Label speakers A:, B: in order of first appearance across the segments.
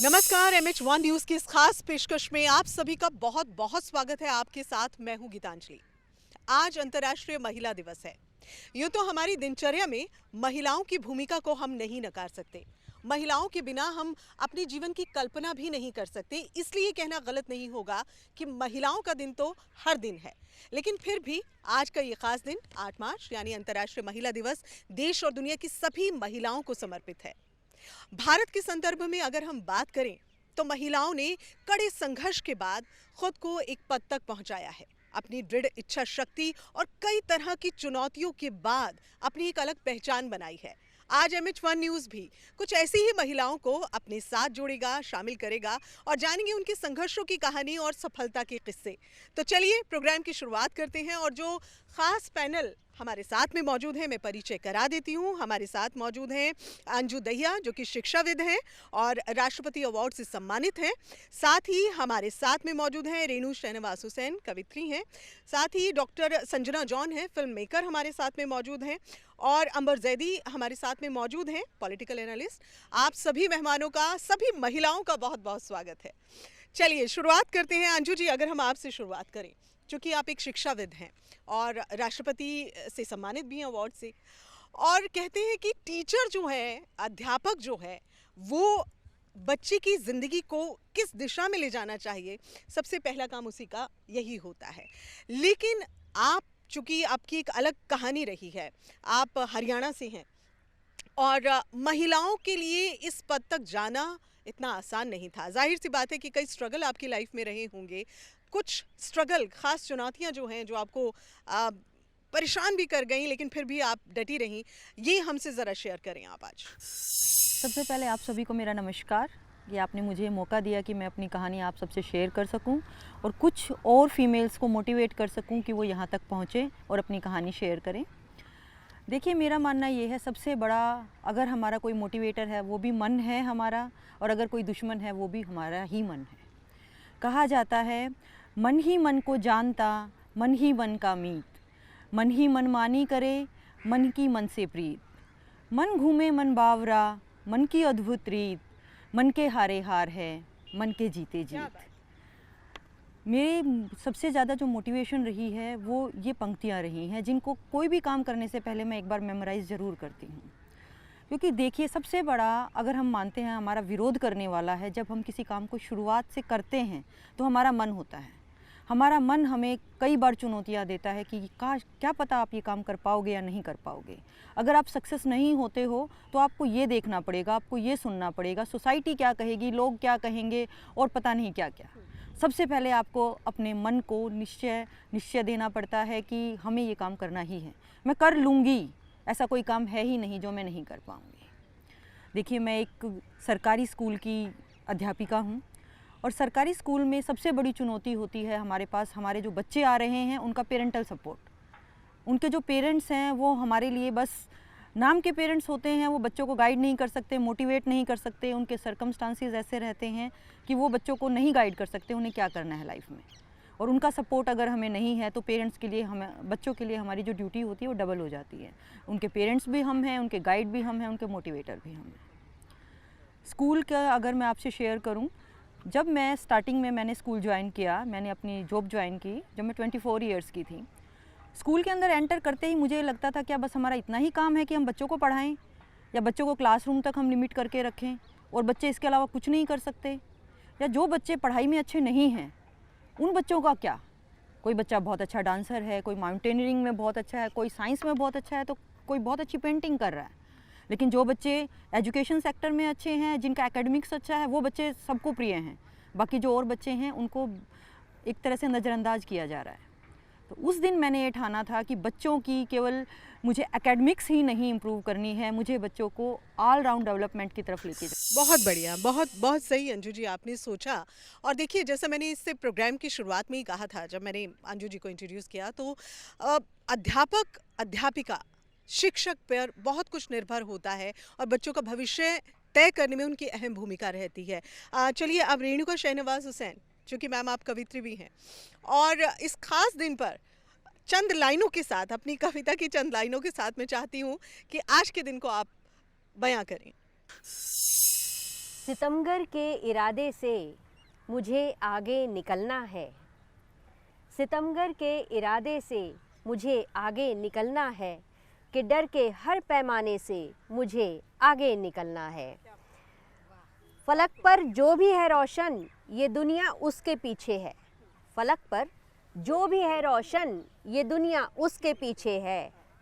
A: नमस्कार, MH1 news की इस खास पेशकश में आप सभी का बहुत बहुत स्वागत है। आपके साथ मैं हूं गीतांजलि। आज अंतर्राष्ट्रीय महिला दिवस है। यूं तो हमारी दिनचर्या में महिलाओं की भूमिका को हम नहीं नकार सकते। महिलाओं के बिना हम अपने जीवन की कल्पना भी नहीं कर सकते। इसलिए कहना गलत नहीं होगा कि महिलाओं का दिन तो हर दिन है, लेकिन फिर भी आज का ये खास दिन 8 मार्च यानी अंतर्राष्ट्रीय महिला दिवस देश और दुनिया की सभी महिलाओं को समर्पित है। भारत के संदर्भ में अगर हम बात करें तो महिलाओं ने कड़े संघर्ष के बाद खुद को एक पद तक पहुंचाया है। अपनी दृढ़ इच्छा शक्ति और कई तरह की चुनौतियों के बाद अपनी एक अलग पहचान बनाई है। आज MH1 न्यूज भी कुछ ऐसी ही महिलाओं को अपने साथ जोड़ेगा, शामिल करेगा और जानेंगे उनके संघर्षों की कहानी और सफलता के किस्से। तो चलिए प्रोग्राम की शुरुआत करते हैं और जो खास पैनल हमारे साथ में मौजूद है मैं परिचय करा देती हूँ। हमारे साथ मौजूद हैं अंजू दहिया जो कि शिक्षाविद हैं और राष्ट्रपति अवार्ड से सम्मानित हैं। साथ ही हमारे साथ में मौजूद हैं रेणु श्रीनिवास हुसैन, कवित्री हैं। साथ ही डॉक्टर संजना जॉन हैं, फिल्म मेकर हमारे साथ में मौजूद हैं और अंबर जैदी हमारे साथ में मौजूद हैं, पॉलिटिकल एनालिस्ट। आप सभी मेहमानों का, सभी महिलाओं का बहुत बहुत स्वागत है। चलिए शुरुआत करते हैं। अंजू जी, अगर हम आपसे शुरुआत करें, चूँकि आप एक शिक्षाविद हैं और राष्ट्रपति से सम्मानित भी हैं अवार्ड से, और कहते हैं कि टीचर जो है, अध्यापक जो है, वो बच्चे की ज़िंदगी को किस दिशा में ले जाना चाहिए, सबसे पहला काम उसी का यही होता है। लेकिन आप, चूँकि आपकी एक अलग कहानी रही है, आप हरियाणा से हैं और महिलाओं के लिए इस पद तक जाना इतना आसान नहीं था। जाहिर सी बात है कि कई स्ट्रगल आपकी लाइफ में रहे होंगे। कुछ स्ट्रगल, खास चुनौतियां जो हैं, जो आपको परेशान भी कर गई, लेकिन फिर भी आप डटी रहीं, ये हमसे ज़रा शेयर करें आप आज।
B: सबसे पहले आप सभी को मेरा नमस्कार कि आपने मुझे मौका दिया कि मैं अपनी कहानी आप सबसे शेयर कर सकूं और कुछ और फीमेल्स को मोटिवेट कर सकूं कि वो यहाँ तक पहुँचें और अपनी कहानी शेयर करें। देखिए, मेरा मानना ये है, सबसे बड़ा अगर हमारा कोई मोटिवेटर है वो भी मन है हमारा, और अगर कोई दुश्मन है वो भी हमारा ही मन है। कहा जाता है मन ही मन को जानता, मन ही मन का मीत, मन ही मन मानी करे, मन की मन से प्रीत, मन घूमे मन बावरा, मन की अद्भुत रीत, मन के हारे हार है, मन के जीते जीत। मेरे सबसे ज़्यादा जो मोटिवेशन रही है वो ये पंक्तियाँ रही हैं, जिनको कोई भी काम करने से पहले मैं एक बार मेमोराइज़ ज़रूर करती हूँ। क्योंकि देखिए, सबसे बड़ा अगर हम मानते हैं हमारा विरोध करने वाला है, जब हम किसी काम को शुरुआत से करते हैं तो हमारा मन होता है। हमारा मन हमें कई बार चुनौतियाँ देता है कि काश, क्या पता आप ये काम कर पाओगे या नहीं कर पाओगे। अगर आप सक्सेस नहीं होते हो तो आपको ये देखना पड़ेगा, आपको ये सुनना पड़ेगा, सोसाइटी क्या कहेगी, लोग क्या कहेंगे और पता नहीं क्या क्या। सबसे पहले आपको अपने मन को निश्चय देना पड़ता है कि हमें ये काम करना ही है, मैं कर लूँगी, ऐसा कोई काम है ही नहीं जो मैं नहीं कर पाऊँगी। देखिए, मैं एक सरकारी स्कूल की अध्यापिका हूँ और सरकारी स्कूल में सबसे बड़ी चुनौती होती है हमारे पास, हमारे जो बच्चे आ रहे हैं उनका पेरेंटल सपोर्ट। उनके जो पेरेंट्स हैं वो हमारे लिए बस नाम के पेरेंट्स होते हैं, वो बच्चों को गाइड नहीं कर सकते, मोटिवेट नहीं कर सकते। उनके सर्कमस्टांसेस ऐसे रहते हैं कि वो बच्चों को नहीं गाइड कर सकते उन्हें क्या करना है लाइफ में। और उनका सपोर्ट अगर हमें नहीं है तो पेरेंट्स के लिए, हमें बच्चों के लिए हमारी जो ड्यूटी होती है वो डबल हो जाती है। उनके पेरेंट्स भी हम हैं, उनके गाइड भी हम हैं, उनके मोटिवेटर भी हम हैं। स्कूल का अगर मैं आपसे शेयर करूं, जब मैं स्टार्टिंग में मैंने स्कूल ज्वाइन किया, मैंने अपनी जॉब ज्वाइन की जब मैं 24 ईयर्स की थी। स्कूल के अंदर एंटर करते ही मुझे लगता था क्या बस हमारा इतना ही काम है कि हम बच्चों को पढ़ाएं या बच्चों को क्लासरूम तक हम लिमिट करके रखें और बच्चे इसके अलावा कुछ नहीं कर सकते, या जो बच्चे पढ़ाई में अच्छे नहीं हैं उन बच्चों का क्या। कोई बच्चा बहुत अच्छा डांसर है, कोई माउंटेनियरिंग में बहुत अच्छा है, कोई साइंस में बहुत अच्छा है, तो कोई बहुत अच्छी पेंटिंग कर रहा है। लेकिन जो बच्चे एजुकेशन सेक्टर में अच्छे हैं, जिनका एकेडमिक्स अच्छा है, वो बच्चे सबको प्रिय हैं। बाकी जो और बच्चे हैं उनको एक तरह से नज़रअंदाज किया जा रहा है। तो उस दिन मैंने ये ठाना था कि बच्चों की केवल मुझे एकेडमिक्स ही नहीं इम्प्रूव करनी है, मुझे बच्चों को ऑल राउंड डेवलपमेंट की तरफ लेके जाना।
A: बहुत बढ़िया, बहुत बहुत सही अंजू जी आपने सोचा। और देखिए, जैसा मैंने इससे प्रोग्राम की शुरुआत में ही कहा था, जब मैंने अंजू जी को इंट्रोड्यूस किया, तो अध्यापक, अध्यापिका, शिक्षक पर बहुत कुछ निर्भर होता है और बच्चों का भविष्य तय करने में उनकी अहम भूमिका रहती है। चलिए, अब रेणुका श्रीनिवास हुसैन, चूँकि मैम आप कवित्री भी हैं, और इस खास दिन पर चंद लाइनों के साथ, अपनी कविता की चंद लाइनों के साथ मैं चाहती हूँ कि आज के दिन को आप बयां करें।
C: सितमगर के इरादे से मुझे आगे निकलना है। सितमगर के इरादे से मुझे आगे निकलना है कि डर के हर पैमाने से मुझे आगे निकलना है। फलक पर जो भी है रोशन ये दुनिया उसके पीछे है। फलक पर जो भी है रोशन ये दुनिया उसके पीछे है।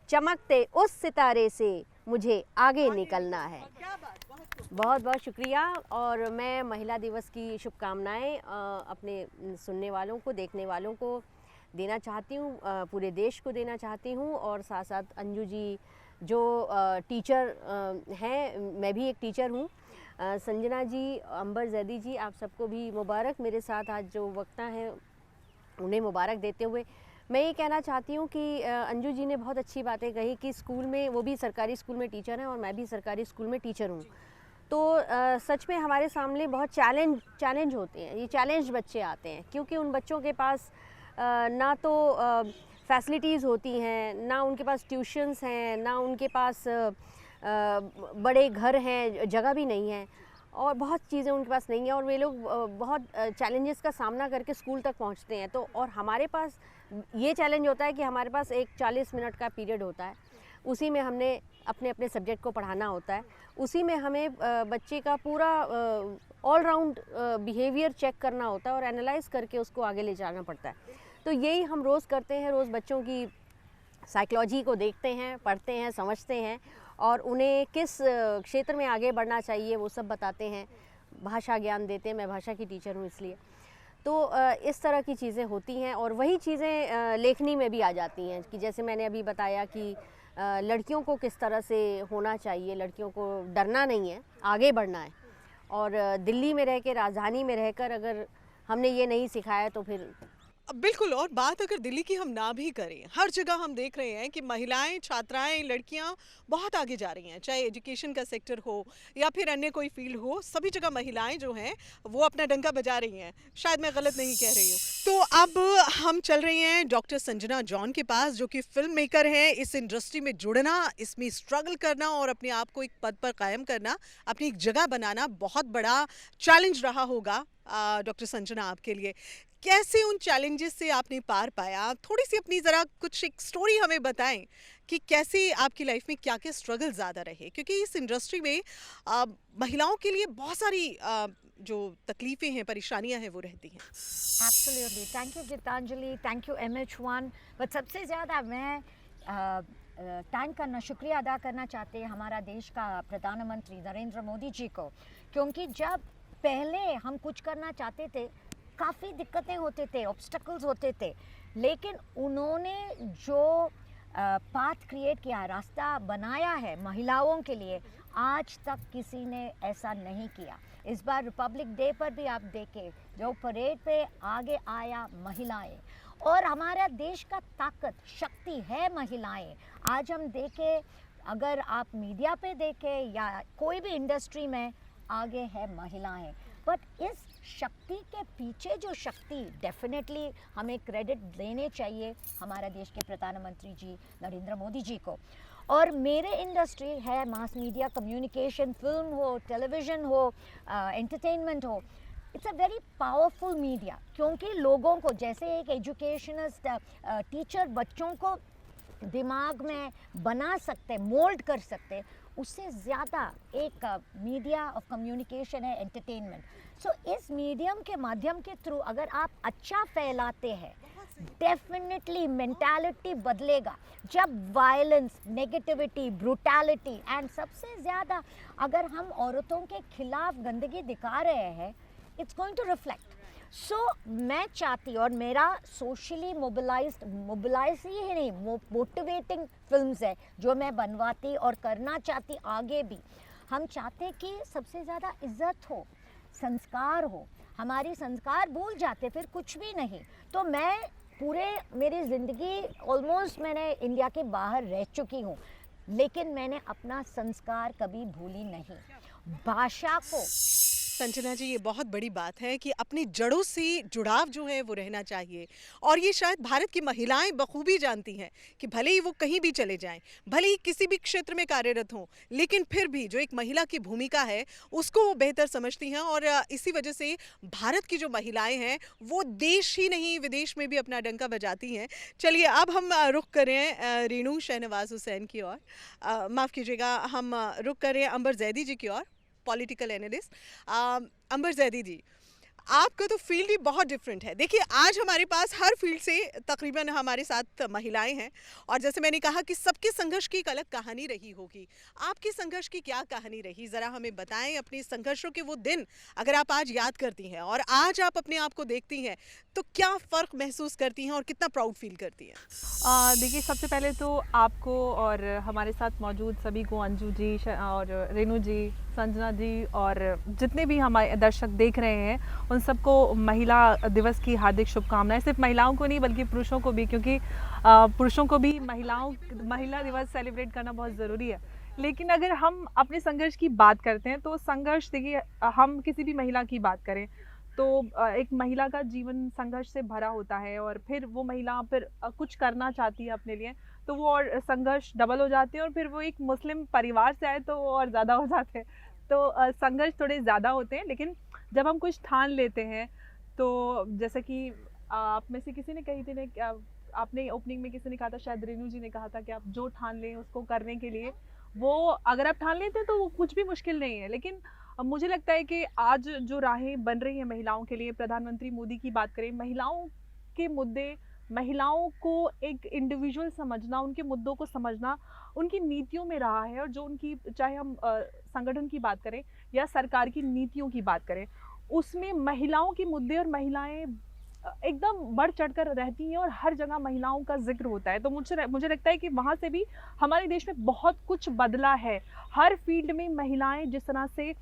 C: चमकते उस सितारे से मुझे आगे निकलना है। बहुत बहुत शुक्रिया। और मैं महिला दिवस की शुभकामनाएं अपने सुनने वालों को, देखने वालों को देना चाहती हूँ, पूरे देश को देना चाहती हूँ। और साथ साथ अंजू जी जो टीचर हैं, मैं भी एक टीचर हूँ, संजना जी, अंबर जैदी जी, आप सबको भी मुबारक। मेरे साथ आज जो वक्ता हैं उन्हें मुबारक देते हुए मैं ये कहना चाहती हूँ कि अंजू जी ने बहुत अच्छी बातें कही कि स्कूल में, वो भी सरकारी स्कूल में टीचर हैं और मैं भी सरकारी स्कूल में टीचर हूँ, तो सच में हमारे सामने बहुत चैलेंज होते हैं। ये चैलेंज बच्चे आते हैं क्योंकि उन बच्चों के पास ना तो फैसिलिटीज़ होती हैं, ना उनके पास ट्यूशन्स हैं, ना उनके पास बड़े घर हैं, जगह भी नहीं है और बहुत चीज़ें उनके पास नहीं है और वे लोग बहुत चैलेंजेस का सामना करके स्कूल तक पहुंचते हैं। तो और हमारे पास ये चैलेंज होता है कि हमारे पास एक 40 मिनट का पीरियड होता है, उसी में हमने अपने अपने सब्जेक्ट को पढ़ाना होता है, उसी में हमें बच्चे का पूरा ऑल राउंड बिहेवियर चेक करना होता है और एनालाइज करके उसको आगे ले जाना पड़ता है। तो यही हम रोज़ करते हैं, रोज़ बच्चों की साइकोलॉजी को देखते हैं, पढ़ते हैं, समझते हैं और उन्हें किस क्षेत्र में आगे बढ़ना चाहिए वो सब बताते हैं, भाषा ज्ञान देते हैं। मैं भाषा की टीचर हूँ इसलिए। तो इस तरह की चीज़ें होती हैं और वही चीज़ें लेखनी में भी आ जाती हैं कि जैसे मैंने अभी बताया कि लड़कियों को किस तरह से होना चाहिए, लड़कियों को डरना नहीं है, आगे बढ़ना है। और दिल्ली में रह के, राजधानी में रहकर अगर हमने ये नहीं सिखाया तो फिर
A: बिल्कुल। और बात अगर दिल्ली की हम ना भी करें, हर जगह हम देख रहे हैं कि महिलाएं, छात्राएं, लड़कियां बहुत आगे जा रही हैं, चाहे एजुकेशन का सेक्टर हो या फिर अन्य कोई फील्ड हो, सभी जगह महिलाएं जो हैं वो अपना डंका बजा रही हैं। शायद मैं गलत नहीं कह रही हूँ। तो अब हम चल रहे हैं डॉक्टर संजना जॉन के पास, जो कि फिल्म मेकर है। इस इंडस्ट्री में जुड़ना, इसमें स्ट्रगल करना और अपने आप को एक पद पर कायम करना, अपनी एक जगह बनाना बहुत बड़ा चैलेंज रहा होगा डॉक्टर संजना आपके लिए। कैसे उन चैलेंजेस से आपने पार पाया? थोड़ी सी अपनी ज़रा कुछ एक स्टोरी हमें बताएं कि कैसे आपकी लाइफ में क्या क्या स्ट्रगल ज़्यादा रहे, क्योंकि इस इंडस्ट्री में महिलाओं के लिए बहुत सारी जो तकलीफ़ें हैं, परेशानियां हैं वो रहती हैं।
D: Absolutely. Thank you Geetanjali, thank you MH1। But सबसे ज़्यादा मैं थैंक करना, शुक्रिया अदा करना चाहते हैं हमारा देश का प्रधानमंत्री नरेंद्र मोदी जी को, क्योंकि जब पहले हम कुछ करना चाहते थे काफ़ी दिक्कतें होते थे, ऑब्स्टकल्स होते थे, लेकिन उन्होंने जो पाथ क्रिएट किया, रास्ता बनाया है महिलाओं के लिए, आज तक किसी ने ऐसा नहीं किया। इस बार रिपब्लिक डे पर भी आप देखें, जो परेड पे आगे आया महिलाएं, और हमारा देश का ताकत, शक्ति है महिलाएं। आज हम देखें, अगर आप मीडिया पे देखें या कोई भी इंडस्ट्री में, आगे है महिलाएं। बट इस शक्ति के पीछे जो शक्ति, डेफिनेटली हमें क्रेडिट देने चाहिए हमारा देश के प्रधानमंत्री जी नरेंद्र मोदी जी को। और मेरे इंडस्ट्री है मास मीडिया, कम्युनिकेशन, फिल्म हो, टेलीविज़न हो, एंटरटेनमेंट हो, it's a very powerful media, क्योंकि लोगों को, जैसे एक एजुकेशनिस्ट टीचर बच्चों को दिमाग में बना सकते, मोल्ड कर सकते, उससे ज़्यादा एक मीडिया ऑफ कम्युनिकेशन है एंटरटेनमेंट। सो इस मीडियम के माध्यम के थ्रू अगर आप अच्छा फैलाते हैं, डेफिनेटली मेंटालिटी बदलेगा। जब वायलेंस, नेगेटिविटी, ब्रूटैलिटी एंड सबसे ज़्यादा अगर हम औरतों के खिलाफ गंदगी दिखा रहे हैं, इट्स गोइंग टू रिफ्लेक्ट। सो मैं चाहती, और मेरा सोशली मोबिलाइज ही नहीं, मोटिवेटिंग फिल्म्स है जो मैं बनवाती और करना चाहती आगे भी। हम चाहते कि सबसे ज़्यादा इज्जत हो, संस्कार हो। हमारी संस्कार भूल जाते फिर कुछ भी नहीं। तो मैं पूरे मेरी ज़िंदगी ऑलमोस्ट मैंने इंडिया के बाहर रह चुकी हूँ, लेकिन मैंने अपना संस्कार कभी भूली नहीं। भाषा को
A: संजना जी, ये बहुत बड़ी बात है कि अपनी जड़ों से जुड़ाव जो है वो रहना चाहिए। और ये शायद भारत की महिलाएं बखूबी जानती हैं कि भले ही वो कहीं भी चले जाएं, भले ही किसी भी क्षेत्र में कार्यरत हों, लेकिन फिर भी जो एक महिला की भूमिका है उसको वो बेहतर समझती हैं। और इसी वजह से भारत की जो महिलाएं हैं वो देश ही नहीं विदेश में भी अपना डंका बजाती हैं। चलिए अब हम रुख करें रेणु शहनवाज हुसैन की ओर। माफ़ कीजिएगा, हम रुख करें अंबर जैदी जी की ओर, पॉलिटिकल एनालिस्ट। अंबर जैदी जी, आपका तो फील्ड ही बहुत डिफरेंट है। देखिए, आज हमारे पास हर फील्ड से तकरीबन हमारे साथ महिलाएं हैं, और जैसे मैंने कहा कि सबके संघर्ष की एक अलग कहानी रही होगी। आपकी संघर्ष की क्या कहानी रही, ज़रा हमें बताएं। अपने संघर्षों के वो दिन अगर आप आज याद करती हैं और आज आप अपने आप को देखती हैं, तो क्या फ़र्क महसूस करती हैं और कितना प्राउड फील करती हैं?
E: देखिए, सबसे पहले तो आपको और हमारे साथ मौजूद सभी को, अंजू जी और रेणु जी, संजना जी और जितने भी हमारे दर्शक देख रहे हैं, उन सबको महिला दिवस की हार्दिक शुभकामनाएं। सिर्फ महिलाओं को नहीं बल्कि पुरुषों को भी, क्योंकि पुरुषों को भी महिला दिवस सेलिब्रेट करना बहुत ज़रूरी है। लेकिन अगर हम अपने संघर्ष की बात करते हैं तो संघर्ष, देखिए, हम किसी भी महिला की बात करें तो एक महिला का जीवन संघर्ष से भरा होता है, और फिर वो महिला फिर कुछ करना चाहती है अपने लिए, तो वो और संघर्ष डबल हो जाते हैं। और फिर वो एक मुस्लिम परिवार से आए तो वो और ज़्यादा हो जाते हैं, तो संघर्ष थोड़े ज़्यादा होते हैं। लेकिन जब हम कुछ ठान लेते हैं, तो जैसे कि आप में से किसी ने कही थी ना, आपने ओपनिंग में किसी ने कहा था, शायद रेणु जी ने कहा था कि आप जो ठान लें उसको करने के लिए, वो अगर आप ठान लेते हैं तो वो कुछ भी मुश्किल नहीं है। लेकिन मुझे लगता है कि आज जो राहें बन रही हैं महिलाओं के लिए, प्रधानमंत्री मोदी की बात करें, महिलाओं के मुद्दे, महिलाओं को एक इंडिविजुअल समझना, उनके मुद्दों को समझना उनकी नीतियों में रहा है। और जो उनकी, चाहे हम संगठन की बात करें या सरकार की नीतियों की बात करें, उसमें महिलाओं के मुद्दे और महिलाएं एकदम बढ़ चढ़कर रहती हैं और हर जगह महिलाओं का जिक्र होता है। तो मुझे लगता है कि वहाँ से भी हमारे देश में बहुत कुछ बदला है। हर फील्ड में महिलाएं जिस तरह से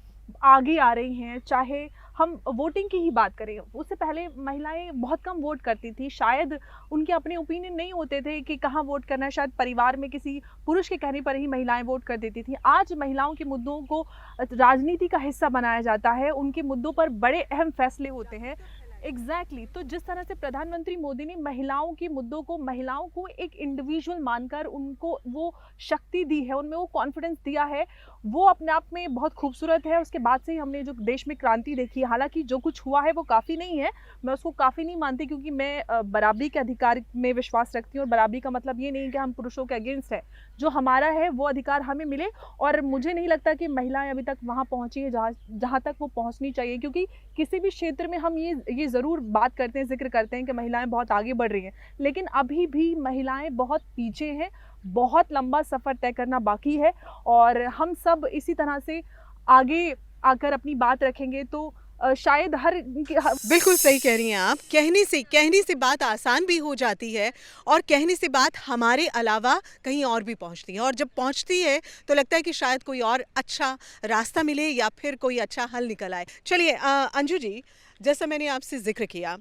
E: आगे आ रही हैं, चाहे हम वोटिंग की ही बात करें, उससे पहले महिलाएं बहुत कम वोट करती थी, शायद उनके अपने ओपिनियन नहीं होते थे कि कहाँ वोट करना है, शायद परिवार में किसी पुरुष के कहने पर ही महिलाएं वोट कर देती थी। आज महिलाओं के मुद्दों को राजनीति का हिस्सा बनाया जाता है, उनके मुद्दों पर बड़े अहम फैसले होते हैं। एग्जैक्टली तो जिस तरह से प्रधानमंत्री मोदी ने महिलाओं के मुद्दों को, महिलाओं को एक इंडिविजुअल मानकर उनको वो शक्ति दी है, उनमें वो कॉन्फिडेंस दिया है, वो अपने आप में बहुत खूबसूरत है। उसके बाद से ही हमने जो देश में क्रांति देखी है, हालांकि जो कुछ हुआ है वो काफ़ी नहीं है, मैं उसको काफ़ी नहीं मानती, क्योंकि मैं बराबरी के अधिकार में विश्वास रखती हूँ। और बराबरी का मतलब ये नहीं कि हम पुरुषों के अगेंस्ट है, जो हमारा है वो अधिकार हमें मिले। और मुझे नहीं लगता कि महिलाएं अभी तक वहाँ पहुँची है जहाँ तक वो पहुँचनी चाहिए, क्योंकि किसी भी क्षेत्र में हम ये ज़रूर बात करते हैं, जिक्र करते हैं कि महिलाएं बहुत आगे बढ़ रही हैं, लेकिन अभी भी महिलाएं बहुत पीछे हैं, बहुत लंबा सफ़र तय करना बाकी है। और हम सब इसी तरह से आगे आकर अपनी बात रखेंगे तो शायद
A: बिल्कुल सही कह रही हैं आप। कहने से बात आसान भी हो जाती है, और कहने से बात हमारे अलावा कहीं और भी पहुंचती है, और जब पहुंचती है तो लगता है कि शायद कोई और अच्छा रास्ता मिले या फिर कोई अच्छा हल निकल आए। चलिए अंजू जी, जैसा मैंने आपसे जिक्र किया,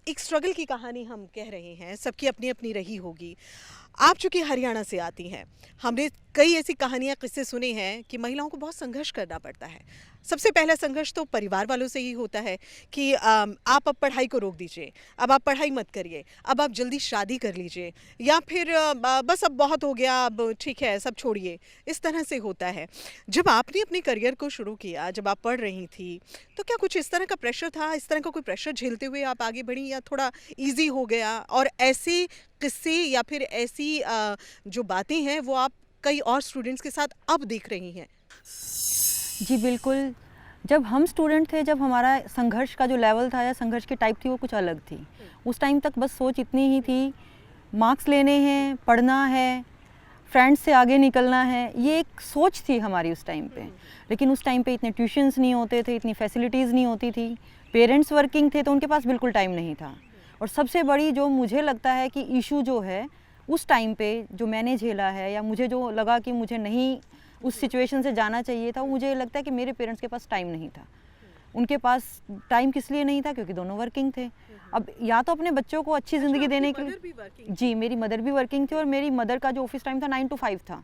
A: एक स्ट्रगल की कहानी हम कह रहे हैं, सबकी अपनी अपनी रही होगी। आप चूँकि हरियाणा से आती हैं, हमने कई ऐसी कहानियाँ, किस्से सुने हैं कि महिलाओं को बहुत संघर्ष करना पड़ता है। सबसे पहला संघर्ष तो परिवार वालों से ही होता है कि आप अब पढ़ाई को रोक दीजिए, अब आप पढ़ाई मत करिए, अब आप जल्दी शादी कर लीजिए, या फिर बस अब बहुत हो गया, अब ठीक है सब छोड़िए, इस तरह से होता है। जब आपने अपने करियर को शुरू किया, जब आप पढ़ रही थी, तो क्या कुछ इस तरह का प्रेशर था, इस तरह का कोई प्रेशर झेलते हुए आप आगे बढ़ी, या थोड़ा ईजी हो गया? और ऐसे किस्से या फिर ऐसी जो बातें हैं वो आप कई और स्टूडेंट्स के साथ अब देख रही हैं?
B: जी बिल्कुल, जब हम स्टूडेंट थे, जब हमारा संघर्ष का जो लेवल था या संघर्ष की टाइप थी वो कुछ अलग थी। उस टाइम तक बस सोच इतनी ही थी, मार्क्स लेने हैं, पढ़ना है, फ्रेंड्स से आगे निकलना है, ये एक सोच थी हमारी उस टाइम पे। लेकिन उस टाइम पे इतने ट्यूशन्स नहीं होते थे, इतनी फैसिलिटीज़ नहीं होती थी, पेरेंट्स वर्किंग थे तो उनके पास बिल्कुल टाइम नहीं था। और सबसे बड़ी जो मुझे लगता है कि इशू जो है उस टाइम पे जो मैंने झेला है, या मुझे जो लगा कि मुझे नहीं उस सिचुएशन से जाना चाहिए था, मुझे लगता है कि मेरे पेरेंट्स के पास टाइम नहीं था। उनके पास टाइम किस लिए नहीं था? क्योंकि दोनों वर्किंग थे। अब या तो अपने बच्चों को अच्छी ज़िंदगी देने के लिए, जी मेरी मदर भी वर्किंग थी, और मेरी मदर का जो ऑफिस टाइम था 9 to 5 था।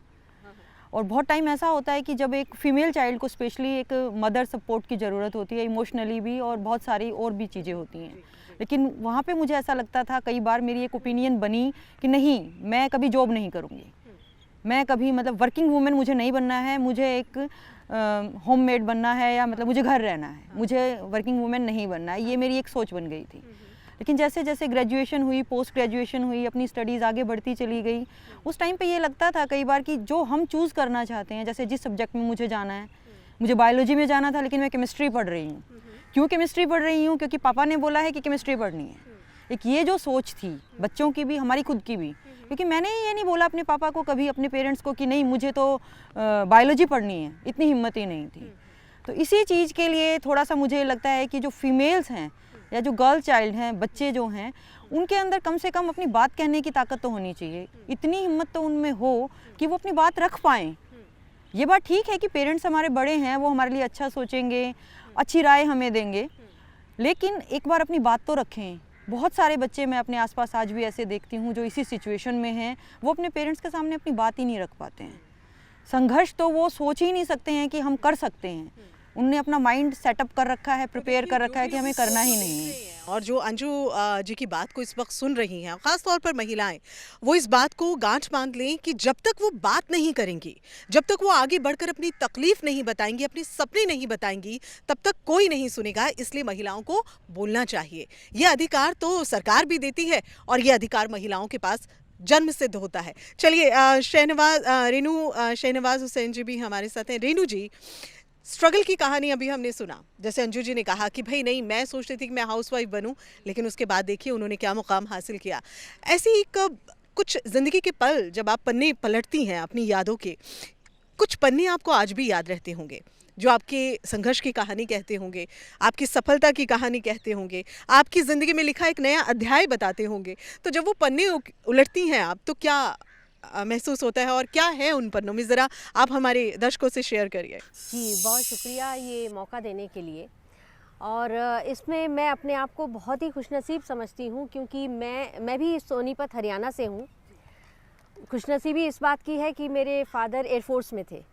B: और बहुत टाइम ऐसा होता है कि जब एक फ़ीमेल चाइल्ड को स्पेशली एक मदर सपोर्ट की ज़रूरत होती है, इमोशनली भी, और बहुत सारी और भी चीज़ें होती हैं। लेकिन वहाँ पे मुझे ऐसा लगता था, कई बार मेरी एक ओपिनियन बनी कि नहीं, मैं कभी जॉब नहीं करूँगी, मैं कभी मतलब वर्किंग वूमेन मुझे नहीं बनना है, मुझे एक होम मेड बनना है, या मतलब मुझे घर रहना है, मुझे वर्किंग वूमेन नहीं बनना है। ये मेरी एक सोच बन गई थी। लेकिन जैसे जैसे ग्रेजुएशन हुई, पोस्ट ग्रेजुएशन हुई, अपनी स्टडीज़ आगे बढ़ती चली गई, उस टाइम पे ये लगता था कई बार कि जो हम चूज़ करना चाहते हैं, जैसे जिस सब्जेक्ट में मुझे जाना है, मुझे बायोलॉजी में जाना था लेकिन मैं केमिस्ट्री पढ़ रही हूँ। क्यों केमिस्ट्री पढ़ रही हूँ? क्योंकि पापा ने बोला है कि केमिस्ट्री पढ़नी है। एक ये जो सोच थी बच्चों की भी, हमारी खुद की भी, क्योंकि मैंने ये नहीं बोला अपने पापा को कभी, अपने पेरेंट्स को, कि नहीं मुझे तो बायोलॉजी पढ़नी है, इतनी हिम्मत ही नहीं थी। तो इसी चीज़ के लिए थोड़ा सा मुझे लगता है कि जो फीमेल्स हैं या जो गर्ल चाइल्ड हैं, बच्चे जो हैं, उनके अंदर कम से कम अपनी बात कहने की ताकत तो होनी चाहिए। इतनी हिम्मत तो उनमें हो कि वो अपनी बात रख पाएँ। ये बात ठीक है कि पेरेंट्स हमारे बड़े हैं, वो हमारे लिए अच्छा सोचेंगे, अच्छी राय हमें देंगे, लेकिन एक बार अपनी बात तो रखें। बहुत सारे बच्चे मैं अपने आसपास आज भी ऐसे देखती हूँ जो इसी सिचुएशन में हैं, वो अपने पेरेंट्स के सामने अपनी बात ही नहीं रख पाते हैं। संघर्ष तो वो सोच ही नहीं सकते हैं कि हम कर सकते हैं। उनने अपना माइंड सेटअप कर रखा है, प्रिपेयर कर रखा है कि हमें करना ही नहीं है।
A: और जो अंजू जी की बात को इस वक्त सुन रही हैं, ख़ास तौर पर महिलाएं, वो इस बात को गांठ बांध लें कि जब तक वो बात नहीं करेंगी, जब तक वो आगे बढ़कर अपनी तकलीफ नहीं बताएंगी, अपने सपने नहीं बताएंगी, तब तक कोई नहीं सुनेगा। इसलिए महिलाओं को बोलना चाहिए। ये अधिकार तो सरकार भी देती है और ये अधिकार महिलाओं के पास जन्म सिद्ध होता है। चलिए शहनवाज हुसैन जी भी हमारे साथ हैं। रेनू जी, स्ट्रगल की कहानी अभी हमने सुना, जैसे अंजू जी ने कहा कि भाई नहीं, मैं सोचती थी कि मैं हाउसवाइफ बनूं, लेकिन उसके बाद देखिए उन्होंने क्या मुकाम हासिल किया। ऐसी एक कुछ ज़िंदगी के पल जब आप पन्ने पलटती हैं अपनी यादों के, कुछ पन्ने आपको आज भी याद रहते होंगे, जो आपके संघर्ष की कहानी कहते होंगे, आपकी सफलता की कहानी कहते होंगे, आपकी ज़िंदगी में लिखा एक नया अध्याय बताते होंगे। तो जब वो पन्ने उलटती हैं आप, तो क्या महसूस होता है और क्या है उन पन्नों में? ज़रा आप हमारे दर्शकों से शेयर करिए।
C: जी, बहुत शुक्रिया ये मौका देने के लिए। और इसमें मैं अपने आप को बहुत ही खुशनसीब समझती हूँ, क्योंकि मैं भी सोनीपत हरियाणा से हूँ। खुशनसीबी इस बात की है कि मेरे फादर एयरफोर्स में थे,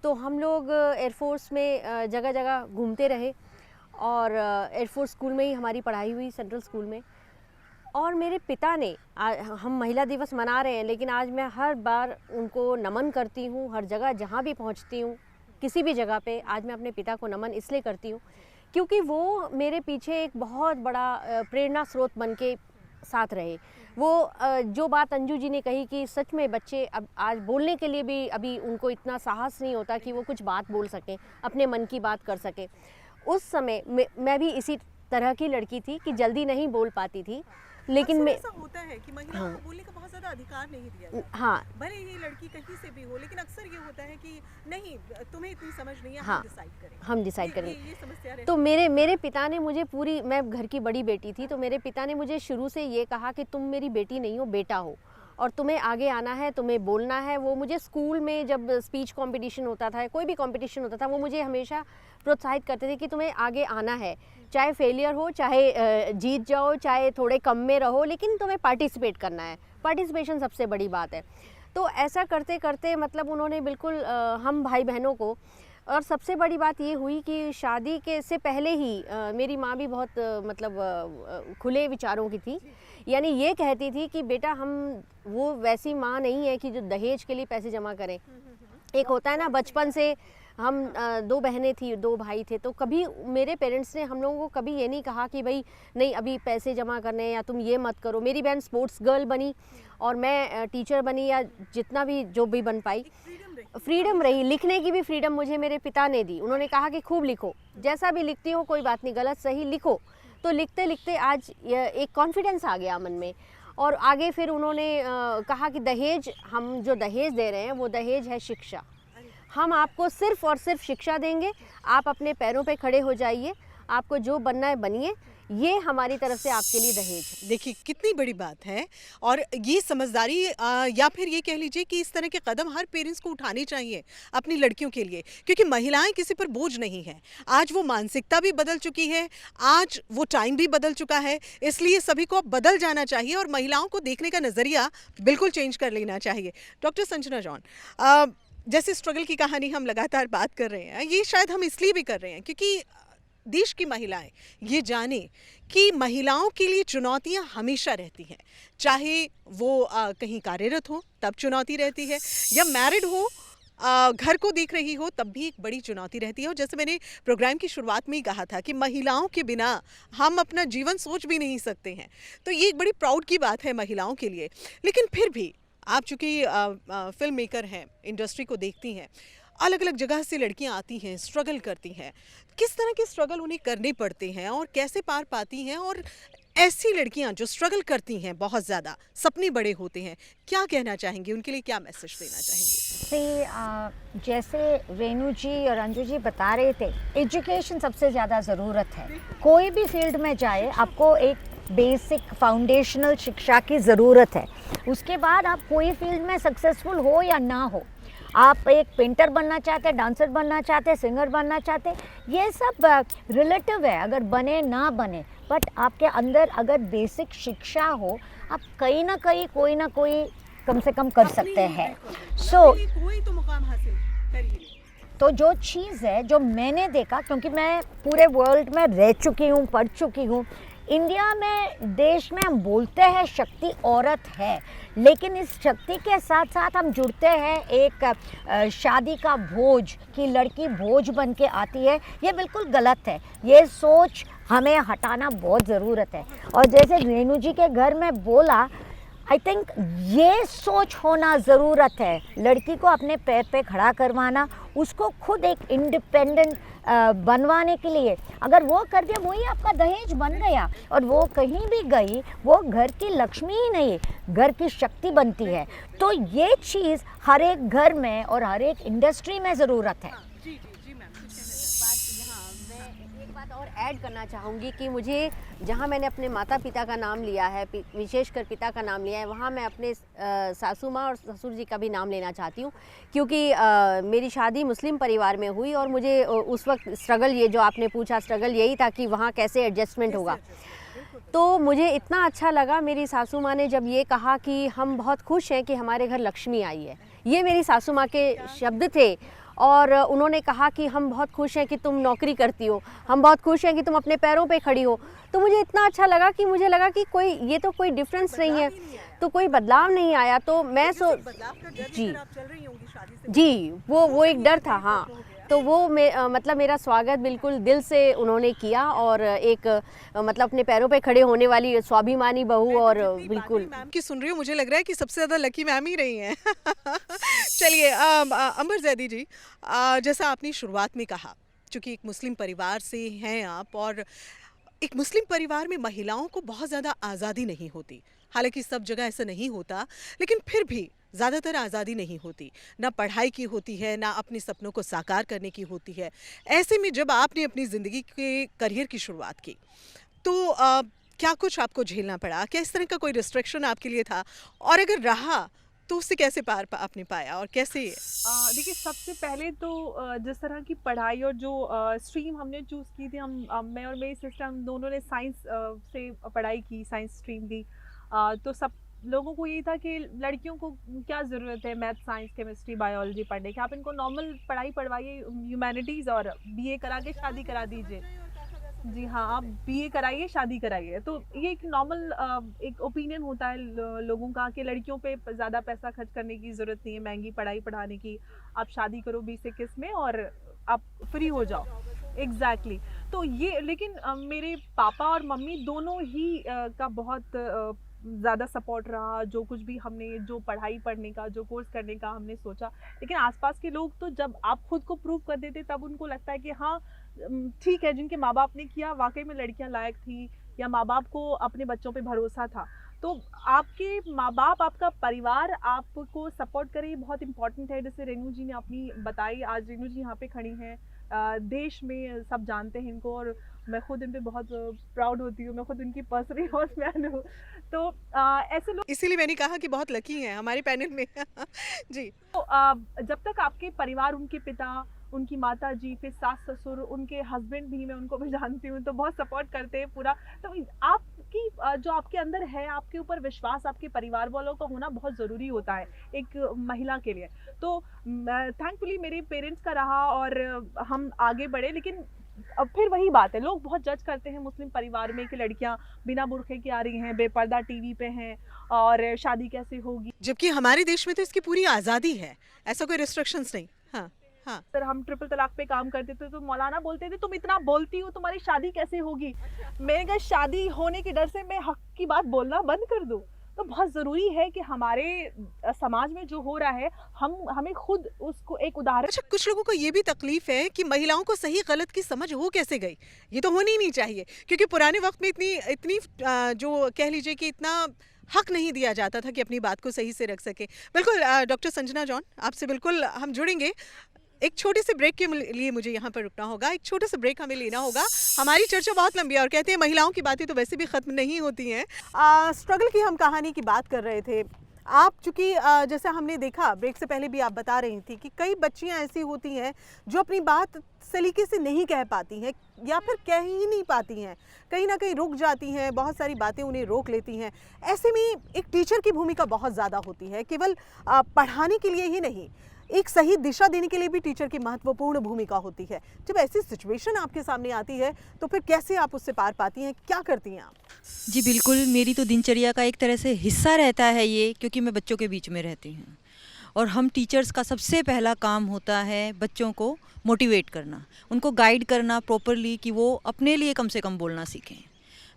C: तो हम लोग एयरफोर्स में जगह जगह घूमते रहे, और एयरफोर्स स्कूल में ही हमारी पढ़ाई हुई, सेंट्रल स्कूल में। और मेरे पिता ने, हम महिला दिवस मना रहे हैं, लेकिन आज मैं हर बार उनको नमन करती हूँ। हर जगह जहाँ भी पहुँचती हूँ, किसी भी जगह पे, आज मैं अपने पिता को नमन इसलिए करती हूँ क्योंकि वो मेरे पीछे एक बहुत बड़ा प्रेरणा स्रोत बन के साथ रहे। वो जो बात अंजू जी ने कही कि सच में बच्चे अब आज बोलने के लिए भी अभी उनको इतना साहस नहीं होता कि वो कुछ बात बोल सकें, अपने मन की बात कर सकें। उस समय मैं भी इसी तरह की लड़की थी कि जल्दी नहीं बोल पाती थी, लेकिन मैं,
A: ऐसा होता है कि महिलाओं को बोलने का बहुत ज़्यादा अधिकार नहीं दिया जाता।
C: हाँ,
A: भले ही लड़की कहीं से भी हो, लेकिन अक्सर ये होता है कि नहीं, तुम्हें इतनी समझ नहीं है,
C: हाँ, हम डिसाइड करेंगे।
A: ये समस्या रहती
C: तो मेरे पिता ने मुझे पूरी, मैं घर की बड़ी बेटी थी, तो मेरे पिता ने मुझे शुरू से ये कहा कि तुम मेरी बेटी नहीं हो, बेटा हो, और तुम्हें आगे आना है, तुम्हें बोलना है। वो मुझे स्कूल में जब स्पीच कंपटीशन होता था, कोई भी कंपटीशन होता था, वो मुझे हमेशा प्रोत्साहित करते थे कि तुम्हें आगे आना है, चाहे फेलियर हो, चाहे जीत जाओ, चाहे थोड़े कम में रहो, लेकिन तुम्हें पार्टिसिपेट करना है। पार्टिसिपेशन सबसे बड़ी बात है। तो ऐसा करते करते मतलब उन्होंने बिल्कुल हम भाई बहनों को, और सबसे बड़ी बात ये हुई कि शादी के से पहले ही मेरी माँ भी बहुत मतलब खुले विचारों की थी। यानी ये कहती थी कि बेटा, हम वो वैसी माँ नहीं है कि जो दहेज के लिए पैसे जमा करें। एक होता है ना, बचपन से हम 2 बहनें थी, 2 भाई थे, तो कभी मेरे पेरेंट्स ने हम लोगों को कभी ये नहीं कहा कि भाई नहीं अभी पैसे जमा करने, या तुम ये मत करो। मेरी बहन स्पोर्ट्स गर्ल बनी और मैं टीचर बनी, या जितना भी जो भी बन पाई, फ्रीडम रही। लिखने की भी फ्रीडम मुझे मेरे पिता ने दी। उन्होंने कहा कि खूब लिखो, जैसा भी लिखती हो कोई बात नहीं, गलत सही लिखो। तो लिखते लिखते आज एक कॉन्फिडेंस आ गया मन में। और आगे फिर उन्होंने कहा कि दहेज, हम जो दहेज दे रहे हैं वो दहेज है शिक्षा। हम आपको सिर्फ़ और सिर्फ शिक्षा देंगे, आप अपने पैरों पे खड़े हो जाइए, आपको जो बनना है बनिए, ये हमारी तरफ से आपके लिए दहेज।
A: देखिए कितनी बड़ी बात है। और ये समझदारी या फिर ये कह लीजिए कि इस तरह के कदम हर पेरेंट्स को उठाने चाहिए अपनी लड़कियों के लिए, क्योंकि महिलाएं किसी पर बोझ नहीं है। आज वो मानसिकता भी बदल चुकी है, आज वो टाइम भी बदल चुका है, इसलिए सभी को अब बदल जाना चाहिए और महिलाओं को देखने का नज़रिया बिल्कुल चेंज कर लेना चाहिए। डॉक्टर संजना जॉन, जैसे स्ट्रगल की कहानी हम लगातार बात कर रहे हैं, ये शायद हम इसलिए भी कर रहे हैं क्योंकि देश की महिलाएं ये जाने कि महिलाओं के लिए चुनौतियां हमेशा रहती हैं, चाहे वो कहीं कार्यरत हो तब चुनौती रहती है, या मैरिड हो, घर को देख रही हो तब भी एक बड़ी चुनौती रहती है। और जैसे मैंने प्रोग्राम की शुरुआत में ही कहा था कि महिलाओं के बिना हम अपना जीवन सोच भी नहीं सकते हैं, तो ये एक बड़ी प्राउड की बात है महिलाओं के लिए। लेकिन फिर भी आप चूँकि फिल्म मेकर हैं, इंडस्ट्री को देखती हैं, अलग अलग जगह से लड़कियां आती हैं, स्ट्रगल करती हैं, किस तरह के स्ट्रगल उन्हें करने पड़ते हैं और कैसे पार पाती हैं, और ऐसी लड़कियां जो स्ट्रगल करती हैं बहुत ज़्यादा, सपने बड़े होते हैं, क्या कहना चाहेंगे, उनके लिए क्या मैसेज देना चाहेंगे?
D: जैसे रेनू जी और अंजू जी बता रहे थे, एजुकेशन सबसे ज़्यादा ज़रूरत है। कोई भी फील्ड में जाए आपको एक बेसिक फाउंडेशनल शिक्षा की ज़रूरत है। उसके बाद आप कोई फील्ड में सक्सेसफुल हो या ना हो, आप एक पेंटर बनना चाहते हैं, डांसर बनना चाहते हैं, सिंगर बनना चाहते हैं, ये सब रिलेटिव है, अगर बने ना बने, बट आपके अंदर अगर बेसिक शिक्षा हो, आप कहीं ना कहीं कोई ना कोई कम से कम कर सकते हैं।
A: कोई तो मुकाम हासिल कर ही ले।
D: तो जो चीज़ है जो मैंने देखा, क्योंकि मैं पूरे वर्ल्ड में रह चुकी हूँ, पढ़ चुकी हूँ, इंडिया में, देश में हम बोलते हैं शक्ति औरत है, लेकिन इस शक्ति के साथ साथ हम जुड़ते हैं एक शादी का बोझ, कि लड़की बोझ बन के आती है। ये बिल्कुल गलत है, ये सोच हमें हटाना बहुत ज़रूरत है। और जैसे रेनू जी के घर में बोला, आई थिंक ये सोच होना ज़रूरत है, लड़की को अपने पैर पे खड़ा करवाना, उसको खुद एक इंडिपेंडेंट बनवाने के लिए। अगर वो कर दिया, वही आपका दहेज बन गया, और वो कहीं भी गई, वो घर की लक्ष्मी ही नहीं, घर की शक्ति बनती है। तो ये चीज़ हर एक घर में और हर एक इंडस्ट्री में ज़रूरत है।
C: एक बात और ऐड करना चाहूँगी कि मुझे, जहाँ मैंने अपने माता पिता का नाम लिया है, विशेषकर पिता का नाम लिया है, वहाँ मैं अपने सासू माँ और ससुर जी का भी नाम लेना चाहती हूँ, क्योंकि मेरी शादी मुस्लिम परिवार में हुई, और मुझे उस वक्त स्ट्रगल, ये जो आपने पूछा, स्ट्रगल यही था कि वहाँ कैसे एडजस्टमेंट होगा। तो मुझे इतना अच्छा लगा, मेरी सासू माँ ने जब ये कहा कि हम बहुत खुश हैं कि हमारे घर लक्ष्मी आई है, ये मेरी सासू माँ के शब्द थे। और उन्होंने कहा कि हम बहुत खुश हैं कि तुम नौकरी करती हो, हम बहुत खुश हैं कि तुम अपने पैरों पे खड़ी हो। तो मुझे इतना अच्छा लगा कि मुझे लगा कि कोई, ये तो कोई डिफरेंस नहीं है, तो कोई बदलाव नहीं आया। तो मैं जी, वो एक डर था, हाँ। तो वो मतलब मेरा स्वागत बिल्कुल दिल से उन्होंने किया, और एक मतलब अपने पैरों पे खड़े होने वाली स्वाभिमानी बहू, और बिल्कुल
A: मैम की सुन रही हूँ, मुझे लग रहा है कि सबसे ज़्यादा लकी मैम ही रही हैं। चलिए अंबर जैदी जी, जैसा आपने शुरुआत में कहा, चूँकि एक मुस्लिम परिवार से हैं आप, और एक मुस्लिम परिवार में महिलाओं को बहुत ज़्यादा आज़ादी नहीं होती, हालांकि सब जगह ऐसा नहीं होता, लेकिन फिर भी ज़्यादातर आज़ादी नहीं होती, ना पढ़ाई की होती है, ना अपने सपनों को साकार करने की होती है। ऐसे में जब आपने अपनी ज़िंदगी के करियर की शुरुआत की, तो क्या कुछ आपको झेलना पड़ा? क्या इस तरह का कोई रिस्ट्रिक्शन आपके लिए था, और अगर रहा तो उससे कैसे पार आपने पाया, और कैसे?
E: देखिए, सबसे पहले तो जिस तरह की पढ़ाई और जो स्ट्रीम हमने चूज़ की थी, मैं और मेरी सिस्टर, हम दोनों ने साइंस से पढ़ाई की, साइंस स्ट्रीम दी। तो सब लोगों को यही था कि लड़कियों को क्या ज़रूरत है मैथ, साइंस, केमिस्ट्री, बायोलॉजी पढ़ने की, आप इनको नॉर्मल पढ़ाई पढ़वाइए, ह्यूमैनिटीज़, और बीए करा के शादी करा दीजिए। जी हाँ, आप बीए कराइए, शादी कराइए। तो ये एक नॉर्मल एक ओपिनियन होता है लोगों का कि लड़कियों पे ज़्यादा पैसा खर्च करने की ज़रूरत नहीं है, महंगी पढ़ाई पढ़ाने की, आप शादी करो 20-21 में और आप फ्री हो जाओ। एग्जैक्टली तो ये, लेकिन मेरे पापा और मम्मी दोनों ही का बहुत ज़्यादा सपोर्ट रहा, जो कुछ भी हमने, जो पढ़ाई पढ़ने का, जो कोर्स करने का हमने सोचा। लेकिन आसपास के लोग तो जब आप खुद को प्रूव कर देते, तब उनको लगता है कि हाँ ठीक है, जिनके माँ बाप ने किया, वाकई में लड़कियां लायक थी, या माँ बाप को अपने बच्चों पे भरोसा था। तो आपके माँ बाप, आपका परिवार आपको सपोर्ट करे, ये बहुत इंपॉर्टेंट है। जैसे रेनू जी ने अपनी बताई, आज रेनू जी यहाँ पे खड़ी हैं, देश में सब जानते हैं इनको, और मैं खुद इन पे बहुत प्राउड होती हूँ, मैं खुद उनकी पर्सनली हॉस्टमैन हूँ। तो ऐसे लोग,
A: इसीलिए मैंने कहा कि बहुत लकी हैं हमारे पैनल में। जी।
E: तो जब तक आपके परिवार, उनके पिता, उनकी माता जी, फिर सास ससुर, उनके हस्बैंड भी, मैं उनको भी जानती हूँ, तो बहुत सपोर्ट करते हैं पूरा। तो आप आपकी जो आपके अंदर है, आपके ऊपर विश्वास आपके परिवार वालों का होना बहुत ज़रूरी होता है एक महिला के लिए। तो थैंकफुली मेरे पेरेंट्स का रहा और हम आगे बढ़े। लेकिन अब फिर वही बात है, लोग बहुत जज करते हैं मुस्लिम परिवार में कि लड़कियां बिना बुर्खे के आ रही हैं, बेपर्दा टीवी पे हैं और शादी कैसे होगी।
A: जबकि हमारे देश में तो इसकी पूरी आज़ादी है, ऐसा कोई रिस्ट्रिक्शंस नहीं। हाँ हाँ।
E: सर हम ट्रिपल तलाक पे काम करते थे तो मौलाना बोलते थे तुम इतना बोलती हो, तुम्हारी शादी कैसे होगी। मैंने कहा शादी होने के डर से मैं हक की बात बोलना बंद कर दूं। तो बहुत ज़रूरी है कि हमारे समाज में जो हो रहा है हमें खुद उसको एक उदाहरण।
A: अच्छा, कुछ लोगों को ये भी तकलीफ है कि महिलाओं को सही गलत की समझ हो कैसे गई। ये तो होनी ही नहीं चाहिए, क्योंकि पुराने वक्त में इतनी इतनी जो कह लीजिए कि इतना हक नहीं दिया जाता था कि अपनी बात को सही से रख सके। बिल्कुल डॉक्टर संजना जॉन, आपसे बिल्कुल हम जुड़ेंगे। एक छोटे से ब्रेक के लिए मुझे यहाँ पर रुकना होगा, एक छोटे से ब्रेक हमें लेना होगा। हमारी चर्चा बहुत लंबी है और कहते हैं महिलाओं की बातें तो वैसे भी ख़त्म नहीं होती हैं। स्ट्रगल की हम कहानी की बात कर रहे थे। आप चूँकि जैसे हमने देखा ब्रेक से पहले भी आप बता रही थी कि कई बच्चियाँ ऐसी होती हैं जो अपनी बात सलीके से नहीं कह पाती हैं या फिर कह ही नहीं पाती हैं, कहीं ना कहीं रुक जाती हैं, बहुत सारी बातें उन्हें रोक लेती हैं। ऐसे में एक टीचर की भूमिका बहुत ज़्यादा होती है, केवल पढ़ाने के लिए ही नहीं, एक सही दिशा देने के लिए भी टीचर की महत्वपूर्ण भूमिका होती है। जब ऐसी सिचुएशन आपके सामने आती है तो फिर कैसे आप उससे पार पाती हैं, क्या करती हैं आप?
B: जी बिल्कुल, मेरी तो दिनचर्या का एक तरह से हिस्सा रहता है ये, क्योंकि मैं बच्चों के बीच में रहती हूँ और हम टीचर्स का सबसे पहला काम होता है बच्चों को मोटिवेट करना, उनको गाइड करना प्रॉपरली कि वो अपने लिए कम से कम बोलना सीखें।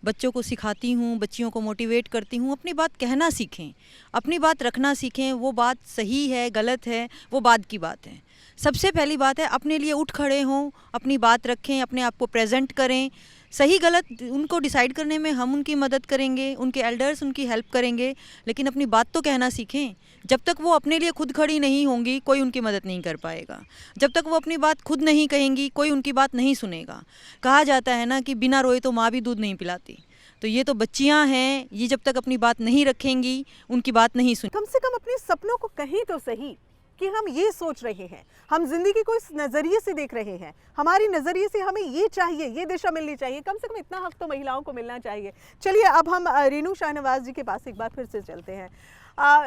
B: बच्चों को सिखाती हूँ, बच्चियों को मोटिवेट करती हूँ, अपनी बात कहना सीखें, अपनी बात रखना सीखें। वो बात सही है गलत है वो बाद की बात है। सबसे पहली बात है अपने लिए उठ खड़े हों, अपनी बात रखें, अपने आप को प्रेजेंट करें। सही गलत उनको डिसाइड करने में हम उनकी मदद करेंगे, उनके एल्डर्स उनकी हेल्प करेंगे, लेकिन अपनी बात तो कहना सीखें। जब तक वो अपने लिए खुद खड़ी नहीं होंगी कोई उनकी मदद नहीं कर पाएगा। जब तक वो अपनी बात खुद नहीं कहेंगी कोई उनकी बात नहीं सुनेगा। कहा जाता है ना कि बिना रोए तो माँ भी दूध नहीं पिलाती। तो ये तो बच्चियां हैं, ये जब तक अपनी बात नहीं रखेंगी उनकी बात नहीं सुन।
A: कम से कम अपने सपनों को कहीं तो सही कि हम ये सोच रहे हैं, हम जिंदगी को इस नज़रिए से देख रहे हैं, हमारी नज़रिए से हमें ये चाहिए, ये दिशा मिलनी चाहिए। कम से कम इतना हक तो महिलाओं को मिलना चाहिए। चलिए अब हम रेणु शाहनवाज जी के पास एक बार फिर से चलते हैं।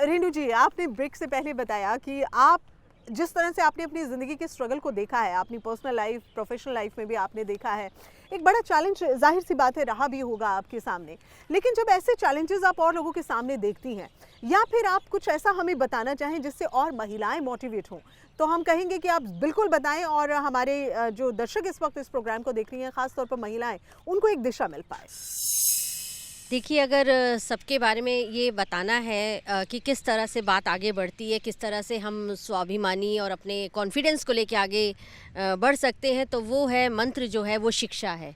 A: रेणु जी, आपने ब्रेक से पहले बताया कि आप जिस तरह से आपने अपनी ज़िंदगी के स्ट्रगल को देखा है, अपनी पर्सनल लाइफ प्रोफेशनल लाइफ में भी आपने देखा है, एक बड़ा चैलेंज जाहिर सी बात है रहा भी होगा आपके सामने। लेकिन जब ऐसे चैलेंजेस आप और लोगों के सामने देखती हैं या फिर आप कुछ ऐसा हमें बताना चाहें जिससे और महिलाएं मोटिवेट हों, तो हम कहेंगे कि आप बिल्कुल बताएं और हमारे जो दर्शक इस वक्त इस प्रोग्राम को देख रही हैं, ख़ासतौर पर महिलाएं, उनको एक दिशा मिल पाए।
C: देखिए, अगर सबके बारे में ये बताना है कि किस तरह से बात आगे बढ़ती है, किस तरह से हम स्वाभिमानी और अपने कॉन्फिडेंस को लेके आगे बढ़ सकते हैं, तो वो है मंत्र जो है वो शिक्षा है।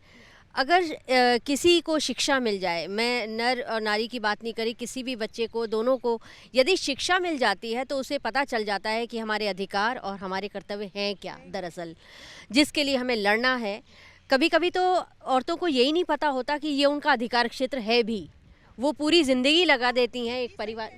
C: अगर किसी को शिक्षा मिल जाए, मैं नर और नारी की बात नहीं करी, किसी भी बच्चे को, दोनों को यदि शिक्षा मिल जाती है तो उसे पता चल जाता है कि हमारे अधिकार और हमारे कर्तव्य हैं क्या दरअसल, जिसके लिए हमें लड़ना है। कभी कभी तो औरतों को यही नहीं पता होता कि ये उनका अधिकार क्षेत्र है भी, वो पूरी ज़िंदगी लगा देती हैं एक परिवार।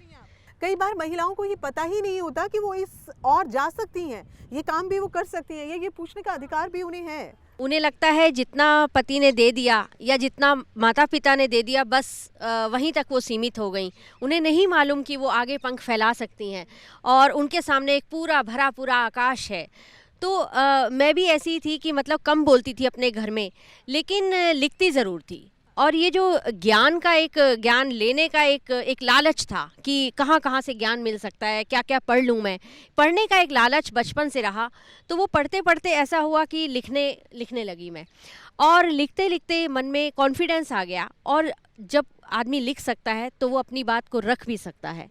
A: कई बार महिलाओं को ये पता ही नहीं होता कि वो इस और जा सकती हैं, ये काम भी वो कर सकती हैं, ये पूछने का अधिकार भी उन्हें है।
C: उन्हें लगता है जितना पति ने दे दिया या जितना माता पिता ने दे दिया बस वहीं तक वो सीमित हो गई। उन्हें नहीं मालूम कि वो आगे पंख फैला सकती हैं और उनके सामने एक पूरा भरा पूरा आकाश है। तो मैं भी ऐसी थी कि मतलब कम बोलती थी अपने घर में, लेकिन लिखती ज़रूर थी। और ये जो ज्ञान लेने का एक लालच था कि कहाँ कहाँ से ज्ञान मिल सकता है, क्या क्या पढ़ लूँ मैं, पढ़ने का एक लालच बचपन से रहा। तो वो पढ़ते पढ़ते ऐसा हुआ कि लिखने लगी मैं, और लिखते लिखते मन में कॉन्फिडेंस आ गया। और जब आदमी लिख सकता है तो वो अपनी बात को रख भी सकता है।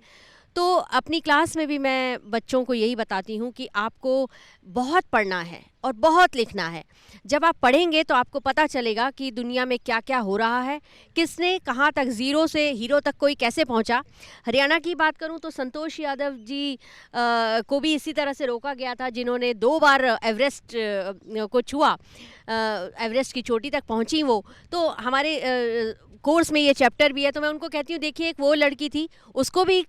C: तो अपनी क्लास में भी मैं बच्चों को यही बताती हूँ कि आपको बहुत पढ़ना है और बहुत लिखना है। जब आप पढ़ेंगे तो आपको पता चलेगा कि दुनिया में क्या क्या हो रहा है, किसने कहाँ तक ज़ीरो से हीरो तक कोई कैसे पहुँचा। हरियाणा की बात करूँ तो संतोष यादव जी को भी इसी तरह से रोका गया था, जिन्होंने 2 बार एवरेस्ट को छुआ, एवरेस्ट की चोटी तक पहुँची वो। तो हमारे कोर्स में ये चैप्टर भी है। तो मैं उनको कहती हूँ, देखिए एक वो लड़की थी, उसको भी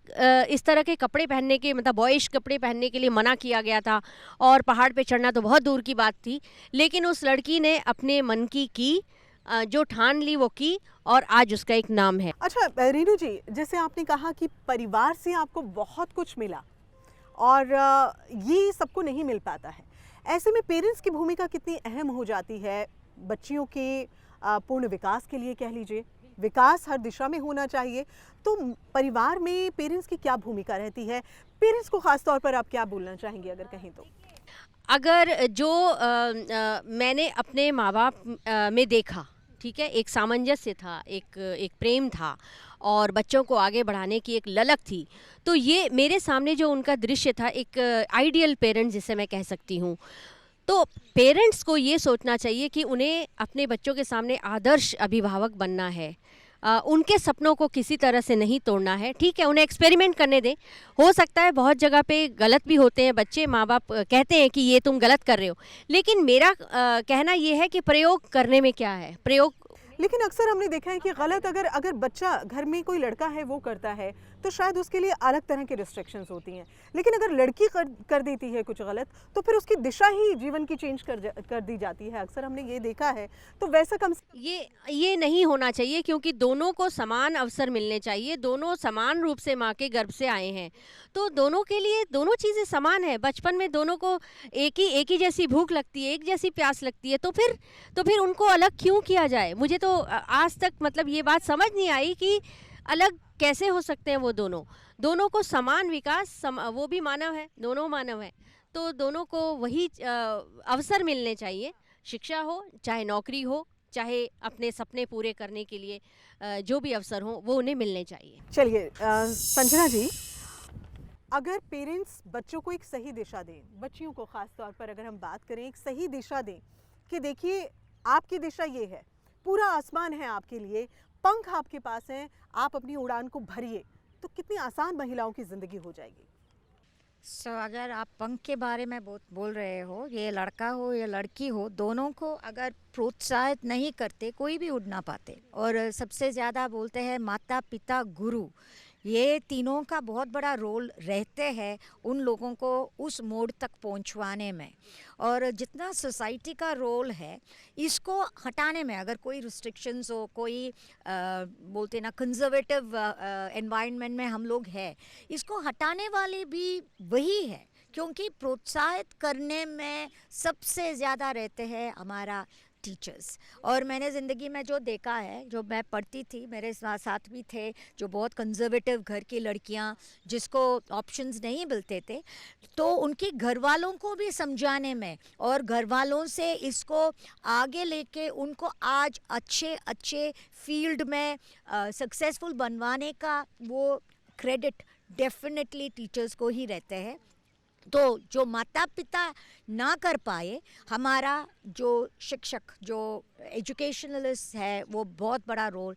C: इस तरह के कपड़े पहनने के, मतलब बॉयज कपड़े पहनने के लिए मना किया गया था और पहाड़ पे चढ़ना तो बहुत दूर की बात थी, लेकिन उस लड़की ने अपने मन की जो ठान ली वो की और आज उसका एक नाम है।
A: अच्छा रीनू जी, जैसे आपने कहा कि परिवार से आपको बहुत कुछ मिला और ये सबको नहीं मिल पाता है, ऐसे में पेरेंट्स की भूमिका कितनी अहम हो जाती है बच्चियों के पूर्ण विकास के लिए, कह लीजिए विकास हर दिशा में होना चाहिए, तो परिवार में पेरेंट्स की क्या भूमिका रहती है? पेरेंट्स को खास तौर पर आप क्या बोलना चाहेंगे अगर कहें तो?
C: अगर जो मैंने अपने माँ बाप में देखा, ठीक है, एक सामंजस्य था, एक प्रेम था और बच्चों को आगे बढ़ाने की एक ललक थी, तो ये मेरे सामने जो उनका दृश्य था, एक आइडियल पेरेंट्स जिसे मैं कह सकती हूँ। तो पेरेंट्स को ये सोचना चाहिए कि उन्हें अपने बच्चों के सामने आदर्श अभिभावक बनना है, उनके सपनों को किसी तरह से नहीं तोड़ना है। ठीक है, उन्हें एक्सपेरिमेंट करने दें, हो सकता है बहुत जगह पे गलत भी होते हैं बच्चे, माँ बाप कहते हैं कि ये तुम गलत कर रहे हो, लेकिन मेरा कहना ये है कि प्रयोग करने में क्या है, प्रयोग।
A: लेकिन अक्सर हमने देखा है कि गलत अगर बच्चा, घर में कोई लड़का है वो करता है तो शायद उसके लिए अलग तरह की रिस्ट्रिक्शंस होती हैं, लेकिन अगर लड़की कर देती है कुछ गलत तो फिर उसकी दिशा ही जीवन की चेंज कर दी जाती है, अक्सर हमने ये देखा है। तो वैसा
C: ये नहीं होना चाहिए, क्योंकि दोनों को समान अवसर मिलने चाहिए, दोनों समान रूप से माँ के गर्भ से आए हैं, तो दोनों के लिए दोनों चीज़ें समान है। बचपन में दोनों को एक ही जैसी भूख लगती है, एक जैसी प्यास लगती है, तो फिर उनको अलग क्यों किया जाए? मुझे तो आज तक मतलब ये बात समझ नहीं आई कि अलग कैसे हो सकते हैं वो दोनों को समान विकास, वो भी मानव है, दोनों मानव है, तो दोनों को वही अवसर मिलने चाहिए, शिक्षा हो चाहे नौकरी हो, चाहे अपने सपने पूरे करने के लिए जो भी अवसर हो वो उन्हें मिलने चाहिए।
A: चलिए संजना जी, अगर पेरेंट्स बच्चों को एक सही दिशा दें, बच्चियों को खास तौर पर अगर हम बात करें, एक सही दिशा दें कि देखिए आपकी दिशा ये है, पूरा आसमान है आपके लिए, पंख आपके पास हैं, आप अपनी उड़ान को भरिए, तो कितनी आसान महिलाओं की ज़िंदगी हो जाएगी।
D: अगर आप पंख के बारे में बोल रहे हो, ये लड़का हो या लड़की हो, दोनों को अगर प्रोत्साहित नहीं करते कोई भी उड़ ना पाते। और सबसे ज़्यादा बोलते हैं माता पिता गुरु, ये तीनों का बहुत बड़ा रोल रहते हैं उन लोगों को उस मोड़ तक पहुंचवाने में। और जितना सोसाइटी का रोल है इसको हटाने में, अगर कोई रिस्ट्रिक्शंस हो, कोई बोलते ना कंजर्वेटिव एनवायरनमेंट में हम लोग हैं, इसको हटाने वाले भी वही है, क्योंकि प्रोत्साहित करने में सबसे ज़्यादा रहते हैं हमारा टीचर्स। और मैंने ज़िंदगी में जो देखा है, जो मैं पढ़ती थी, मेरे साथ भी थे जो बहुत कंजर्वेटिव घर की लड़कियां जिसको ऑप्शंस नहीं मिलते थे, तो उनके घर वालों को भी समझाने में और घर वालों से इसको आगे लेके उनको आज अच्छे फील्ड में सक्सेसफुल बनवाने का वो क्रेडिट डेफिनेटली टीचर्स को ही रहते हैं। तो जो माता पिता ना कर पाए, हमारा जो शिक्षक, जो एजुकेशनलिस्ट है, वो बहुत बड़ा रोल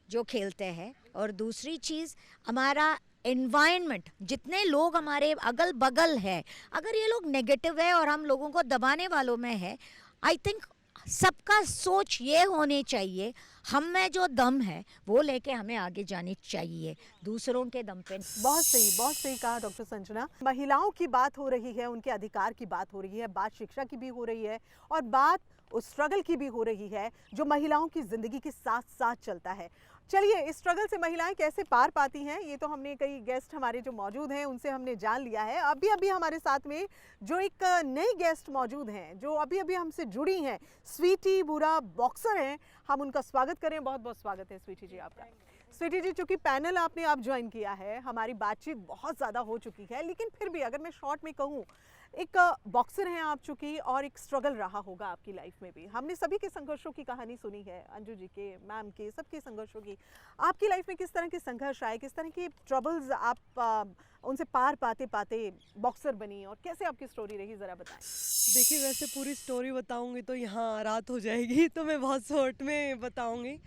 D: जो खेलते हैं। और दूसरी चीज़, हमारा एनवायरनमेंट, जितने लोग हमारे अगल बगल है, अगर ये लोग नेगेटिव है और हम लोगों को दबाने वालों में है, आई थिंक सबका सोच ये होनी चाहिए, हम में जो दम है वो लेके हमें आगे जानी चाहिए, दूसरों के दम पे।
A: बहुत सही कहा डॉक्टर संजना। महिलाओं की बात हो रही है, उनके अधिकार की बात हो रही है, बात शिक्षा की भी हो रही है और बात उस स्ट्रगल की भी हो रही है जो महिलाओं की ज़िंदगी के साथ साथ चलता है। चलिए, इस स्ट्रगल से महिलाएं कैसे पार पाती हैं, ये तो हमने कई गेस्ट हमारे जो मौजूद हैं उनसे हमने जान लिया है। अभी हमारे साथ में जो एक नई गेस्ट मौजूद हैं, जो अभी हमसे जुड़ी हैं, स्वीटी बुरा बॉक्सर हैं, हम उनका स्वागत करें। बहुत बहुत स्वागत है स्वीटी जी आपका। स्वीटी जी, चूँकि पैनल आपने आप ज्वाइन किया है, हमारी बातचीत बहुत ज़्यादा हो चुकी है, लेकिन फिर भी अगर मैं शॉर्ट में कहूँ, एक बॉक्सर हैं आप चूँकि, और एक स्ट्रगल रहा होगा आपकी लाइफ में भी। हमने सभी के संघर्षों की कहानी सुनी है, अंजू जी के, मैम के, सबके संघर्षों की। आपकी लाइफ में किस तरह के संघर्ष आए, किस तरह के ट्रबल्स आप उनसे पार पाते बॉक्सर बनी, और कैसे आपकी स्टोरी रही, ज़रा बताएं।
F: देखिए, वैसे पूरी स्टोरी बताऊंगी तो यहाँ रात हो जाएगी, तो मैं बहुत शॉर्ट में बताऊंगी।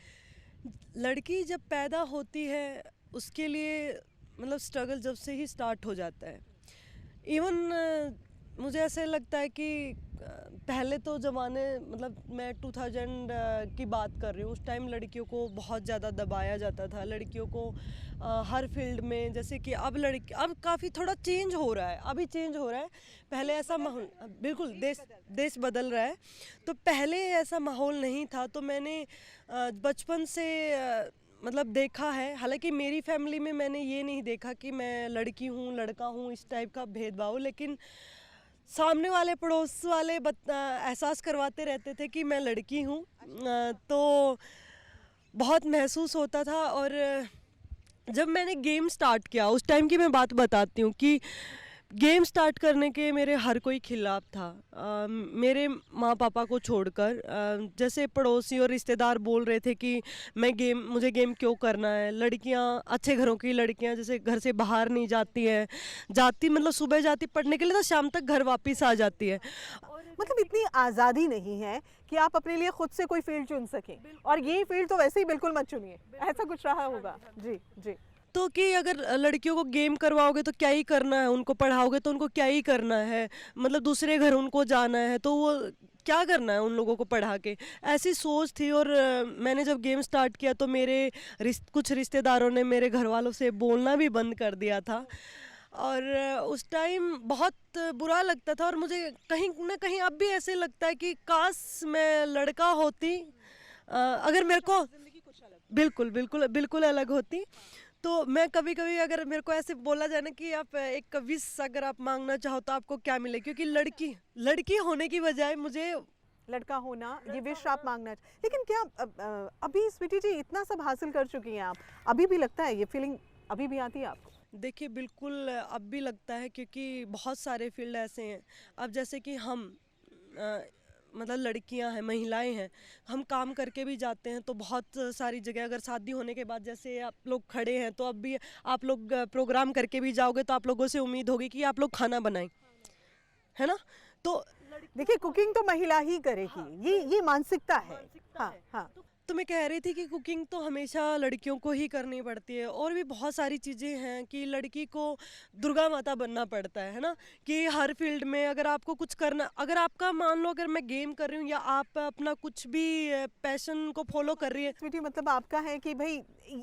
F: लड़की जब पैदा होती है उसके लिए मतलब स्ट्रगल जब से ही स्टार्ट हो जाता है। इवन मुझे ऐसे लगता है कि पहले तो ज़माने मतलब मैं 2000 की बात कर रही हूँ, उस टाइम लड़कियों को बहुत ज़्यादा दबाया जाता था। लड़कियों को हर फील्ड में, जैसे कि अब काफ़ी थोड़ा चेंज हो रहा है, अभी चेंज हो रहा है। पहले ऐसा माहौल, बिल्कुल देश बदल रहा है। तो पहले ऐसा माहौल नहीं था। तो मैंने बचपन से मतलब देखा है। हालांकि मेरी फैमिली में मैंने ये नहीं देखा कि मैं लड़की हूँ लड़का हूँ इस टाइप का भेदभाव, लेकिन सामने वाले पड़ोस वाले एहसास करवाते रहते थे कि मैं लड़की हूँ। तो बहुत महसूस होता था। और जब मैंने गेम स्टार्ट किया, उस टाइम की मैं बात बताती हूँ कि गेम स्टार्ट करने के मेरे हर कोई खिलाफ था, मेरे माँ पापा को छोड़कर। जैसे पड़ोसी और रिश्तेदार बोल रहे थे कि मुझे गेम क्यों करना है। लड़कियाँ, अच्छे घरों की लड़कियाँ जैसे घर से बाहर नहीं जाती हैं, मतलब सुबह जाती पढ़ने के लिए तो शाम तक घर वापस आ जाती है।
A: मतलब इतनी आज़ादी नहीं है कि आप अपने लिए खुद से कोई फील्ड चुन सकें, और ये फील्ड तो वैसे ही बिल्कुल मत चुनिए, ऐसा कुछ रहा होगा। जी जी।
F: तो कि अगर लड़कियों को गेम करवाओगे तो क्या ही करना है, उनको पढ़ाओगे तो उनको क्या ही करना है, मतलब दूसरे घर उनको जाना है तो वो क्या करना है उन लोगों को पढ़ा के, ऐसी सोच थी। और मैंने जब गेम स्टार्ट किया तो मेरे कुछ रिश्तेदारों ने मेरे घर वालों से बोलना भी बंद कर दिया था। और उस टाइम बहुत बुरा लगता था। और मुझे कहीं ना कहीं अब भी ऐसे लगता है कि काश मैं लड़का होती, अगर मेरे को बिल्कुल बिल्कुल बिल्कुल अलग होती। तो मैं कभी कभी अगर मेरे को ऐसे बोला जाए ना कि आप एक विश अगर आप मांगना चाहो तो आपको क्या मिले, क्योंकि लड़की होने की बजाय मुझे
A: लड़का होना, ये विश आप मांगना। लेकिन क्या अभी स्वीटी जी इतना सब हासिल कर चुकी हैं आप, अभी भी लगता है ये फीलिंग अभी भी आती है आपको?
F: देखिए बिल्कुल अब भी लगता है, क्योंकि बहुत सारे फील्ड ऐसे हैं। अब जैसे कि हम मतलब लड़कियां हैं, महिलाएं हैं, हम काम करके भी जाते हैं तो बहुत सारी जगह अगर शादी होने के बाद जैसे आप लोग खड़े हैं तो अब भी आप लोग प्रोग्राम करके भी जाओगे तो आप लोगों से उम्मीद होगी कि आप लोग खाना बनाएं, है ना। तो
A: देखिए कुकिंग तो महिला ही करेगी, ये मानसिकता है। हाँ हाँ।
F: तो मैं कह रही थी कि कुकिंग तो हमेशा लड़कियों को ही करनी पड़ती है। और भी बहुत सारी चीज़ें हैं कि लड़की को दुर्गा माता बनना पड़ता है ना, कि हर फील्ड में अगर आपको कुछ करना, अगर आपका मान लो अगर मैं गेम कर रही हूँ या आप अपना कुछ भी पैशन को फॉलो कर रही है।
A: स्वीटी मतलब आपका है कि भाई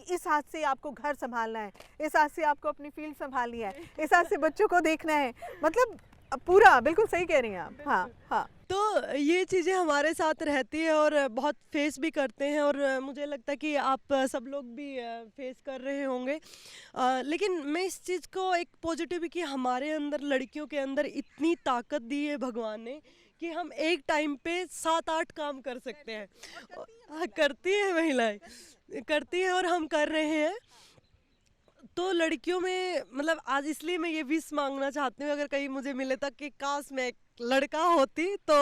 A: इस हाथ से आपको घर संभालना है, इस हाथ से आपको अपनी फील्ड संभालनी है, इस हाथ से बच्चों को देखना है, मतलब पूरा बिल्कुल सही कह रही हैं आप। हाँ हाँ।
F: तो ये चीज़ें हमारे साथ रहती है और बहुत फेस भी करते हैं। और मुझे लगता है कि आप सब लोग भी फेस कर रहे होंगे। लेकिन मैं इस चीज़ को एक पॉजिटिव कि हमारे अंदर, लड़कियों के अंदर इतनी ताकत दी है भगवान ने कि हम एक टाइम पे 7-8 काम कर सकते हैं। करती है महिलाएं, करती है और हम कर रहे हैं। तो लड़कियों में मतलब आज इसलिए मैं ये विश मांगना चाहती हूँ, अगर कहीं मुझे मिले तक कि काश मैं एक लड़का होती, तो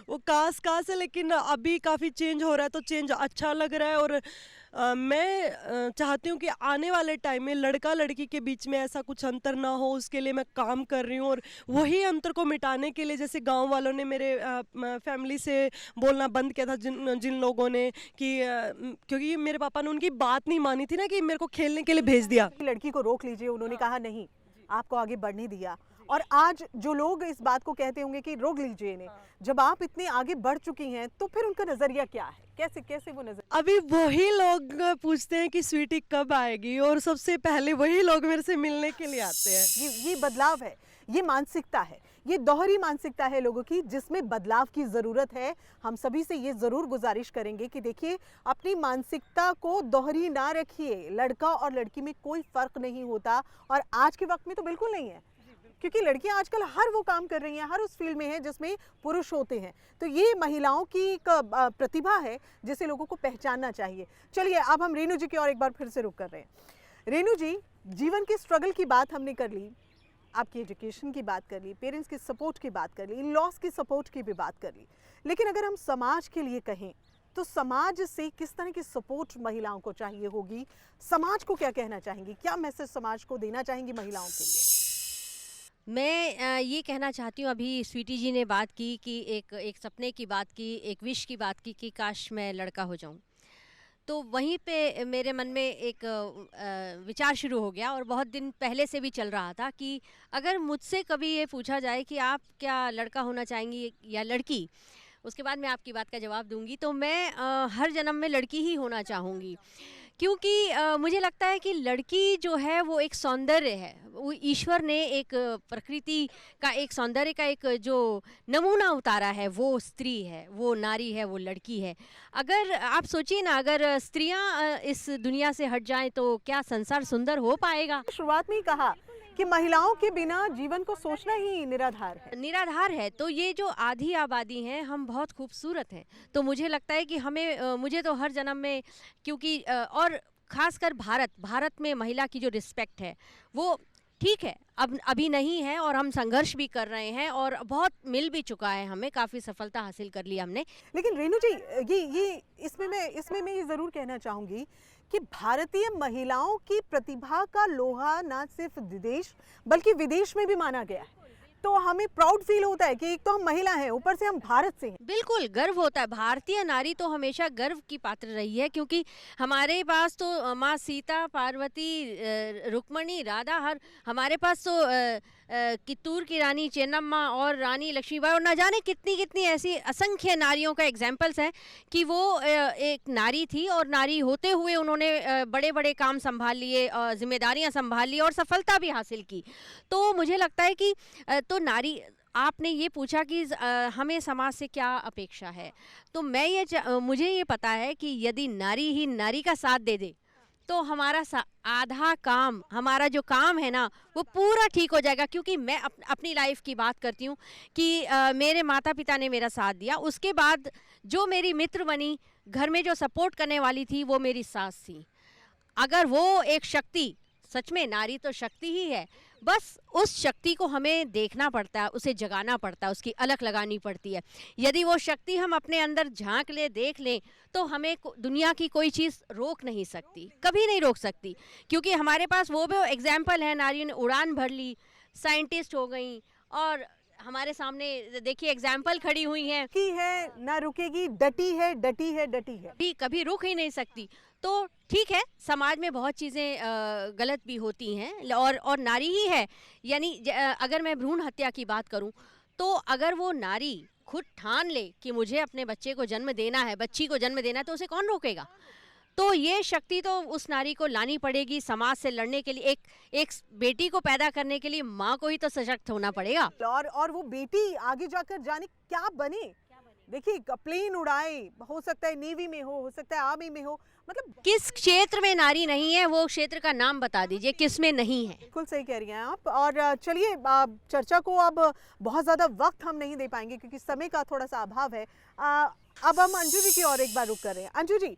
F: वो काश है। लेकिन अभी काफ़ी चेंज हो रहा है तो चेंज अच्छा लग रहा है। और मैं चाहती हूँ कि आने वाले टाइम में लड़का लड़की के बीच में ऐसा कुछ अंतर ना हो, उसके लिए मैं काम कर रही हूँ। और वही अंतर को मिटाने के लिए, जैसे गांव वालों ने मेरे फैमिली से बोलना बंद किया था, जिन लोगों ने कि क्योंकि मेरे पापा ने उनकी बात नहीं मानी थी ना, कि मेरे को खेलने के लिए भेज दिया।
A: लड़की को रोक लीजिए, उन्होंने कहा नहीं, आपको आगे बढ़ने दिया। और आज जो लोग इस बात को कहते होंगे कि रोक लीजिए इन्हें, जब आप इतने आगे बढ़ चुकी हैं तो फिर उनका नजरिया क्या है, कैसे वो नजर?
F: अभी वही लोग पूछते हैं कि स्वीटी कब आएगी, और सबसे पहले वही लोग मेरे से मिलने के लिए आते हैं।
A: ये बदलाव है, ये मानसिकता है, ये दोहरी मानसिकता है लोगों की, जिसमें बदलाव की ज़रूरत है। हम सभी से ये ज़रूर गुजारिश करेंगे कि देखिए अपनी मानसिकता को दोहरी ना रखिए। लड़का और लड़की में कोई फ़र्क नहीं होता, और आज के वक्त में तो बिल्कुल नहीं है, क्योंकि लड़कियां आजकल हर वो काम कर रही हैं, हर उस फील्ड में हैं जिसमें पुरुष होते हैं। तो ये महिलाओं की एक प्रतिभा है जिसे लोगों को पहचानना चाहिए। चलिए अब हम रेणु जी की और एक बार फिर से रुक कर रहे हैं। रेणु जी, जीवन की स्ट्रगल की बात हमने कर ली, आपकी एजुकेशन की बात कर ली, पेरेंट्स की सपोर्ट की बात कर ली, इन लॉस की सपोर्ट की भी बात कर ली, लेकिन अगर हम समाज के लिए कहें तो समाज से किस तरह की सपोर्ट महिलाओं को चाहिए होगी? समाज को क्या कहना चाहेंगी, क्या मैसेज समाज को देना चाहेंगी महिलाओं के लिए?
C: मैं ये कहना चाहती हूँ, अभी स्वीटी जी ने बात की कि एक सपने की बात की, एक विश की बात की कि काश मैं लड़का हो जाऊँ। तो वहीं पे मेरे मन में एक विचार शुरू हो गया, और बहुत दिन पहले से भी चल रहा था कि अगर मुझसे कभी ये पूछा जाए कि आप क्या लड़का होना चाहेंगी या लड़की, उसके बाद मैं आपकी बात का जवाब दूंगी, तो मैं हर जन्म में लड़की ही होना चाहूँगी। क्योंकि मुझे लगता है कि लड़की जो है वो एक सौंदर्य है, वो ईश्वर ने एक प्रकृति का एक सौंदर्य का एक जो नमूना उतारा है, वो स्त्री है, वो नारी है, वो लड़की है। अगर आप सोचिए ना, अगर स्त्रियां इस दुनिया से हट जाएं तो क्या संसार सुंदर हो पाएगा?
A: शुरुआत में ही कहा कि महिलाओं के बिना जीवन को सोचना ही निराधार है।
C: निराधार है। तो ये जो आधी आबादी है, हम बहुत खूबसूरत हैं। तो मुझे लगता है कि हमें मुझे तो हर जन्म में, क्योंकि और खासकर भारत में महिला की जो रिस्पेक्ट है वो ठीक है, अब अभी नहीं है, और हम संघर्ष भी कर रहे हैं और बहुत मिल भी चुका है, हमें काफ़ी सफलता हासिल कर ली हमने।
A: लेकिन रेणु जी, ये इसमें मैं ये ज़रूर कहना चाहूँगी कि भारतीय महिलाओं की प्रतिभा का लोहा ना सिर्फ देश बल्कि विदेश में भी माना गया है। तो हमें प्राउड फील होता है कि एक तो हम महिला हैं, ऊपर से हम भारत से हैं।
C: बिल्कुल गर्व होता है। भारतीय नारी तो हमेशा गर्व की पात्र रही है, क्योंकि हमारे पास तो माँ सीता, पार्वती, रुक्मणी, राधा, हमारे पास तो कित्तूर की रानी चेन्नम्मा और रानी लक्ष्मीबाई, और न जाने कितनी कितनी ऐसी असंख्य नारियों का एग्जाम्पल्स हैं कि वो एक नारी थी, और नारी होते हुए उन्होंने बड़े बड़े काम संभाल लिए, जिम्मेदारियां संभाल ली और सफलता भी हासिल की। तो मुझे लगता है कि तो नारी, आपने ये पूछा कि हमें समाज से क्या अपेक्षा है, तो मुझे ये पता है कि यदि नारी ही नारी का साथ दे दे तो हमारा आधा काम, हमारा जो काम है ना, वो पूरा ठीक हो जाएगा। क्योंकि मैं अपनी लाइफ की बात करती हूँ कि मेरे माता पिता ने मेरा साथ दिया, उसके बाद जो मेरी मित्र बनी, घर में जो सपोर्ट करने वाली थी, वो मेरी सास थी। अगर वो एक शक्ति, सच में नारी तो शक्ति ही है, बस उस शक्ति को हमें देखना पड़ता है, उसे जगाना पड़ता है, उसकी अलख लगानी पड़ती है। यदि वो शक्ति हम अपने अंदर झांक ले, देख लें, तो हमें दुनिया की कोई चीज़ रोक नहीं सकती, कभी नहीं रोक सकती। क्योंकि हमारे पास वो भी एग्जाम्पल है, नारियों ने उड़ान भर ली, साइंटिस्ट हो गई, और हमारे सामने देखिए एग्जाम्पल खड़ी हुई हैं
A: की है ना रुकेगी, डटी है, डटी है, डटी है,
C: भी कभी रुक ही नहीं सकती। तो ठीक है, समाज में बहुत चीज़ें गलत भी होती हैं, और नारी ही है, यानी अगर मैं भ्रूण हत्या की बात करूं, तो अगर वो नारी खुद ठान ले कि मुझे अपने बच्चे को जन्म देना है, बच्ची को जन्म देना है, तो उसे कौन रोकेगा? तो ये शक्ति तो उस नारी को लानी पड़ेगी समाज से लड़ने के लिए। एक बेटी को पैदा करने के लिए माँ को ही तो सशक्त होना पड़ेगा।
A: और वो बेटी आगे जाकर जाने क्या बने। देखिए, प्लेन उड़ाए, हो सकता है नेवी में हो सकता है आर्मी में हो, मतलब
C: किस क्षेत्र में नारी नहीं है, वो क्षेत्र का नाम बता दीजिए, किस में नहीं है।
A: बिल्कुल सही कह रही हैं आप। और चलिए, चर्चा को अब बहुत ज़्यादा वक्त हम नहीं दे पाएंगे क्योंकि समय का थोड़ा सा अभाव है। अब हम अंजू जी की और एक बार रुक कर रहे हैं। अंजू जी,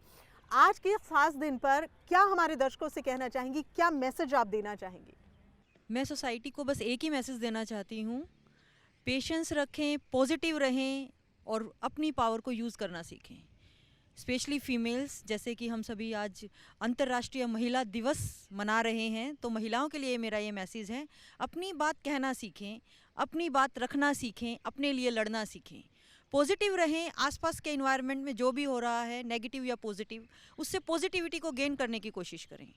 A: आज के खास दिन पर क्या हमारे दर्शकों से कहना चाहेंगी, क्या मैसेज आप देना चाहेंगी?
B: मैं सोसाइटी को बस एक ही मैसेज देना चाहती हूँ, पेशेंस रखें, पॉजिटिव रहें और अपनी पावर को यूज़ करना सीखें। स्पेशली फीमेल्स, जैसे कि हम सभी आज अंतर्राष्ट्रीय महिला दिवस मना रहे हैं, तो महिलाओं के लिए मेरा ये मैसेज है, अपनी बात कहना सीखें, अपनी बात रखना सीखें, अपने लिए लड़ना सीखें, पॉजिटिव रहें। आसपास के एनवायरनमेंट में जो भी हो रहा है, नेगेटिव या पॉजिटिव, उससे पॉजिटिविटी को गेन करने की कोशिश करें।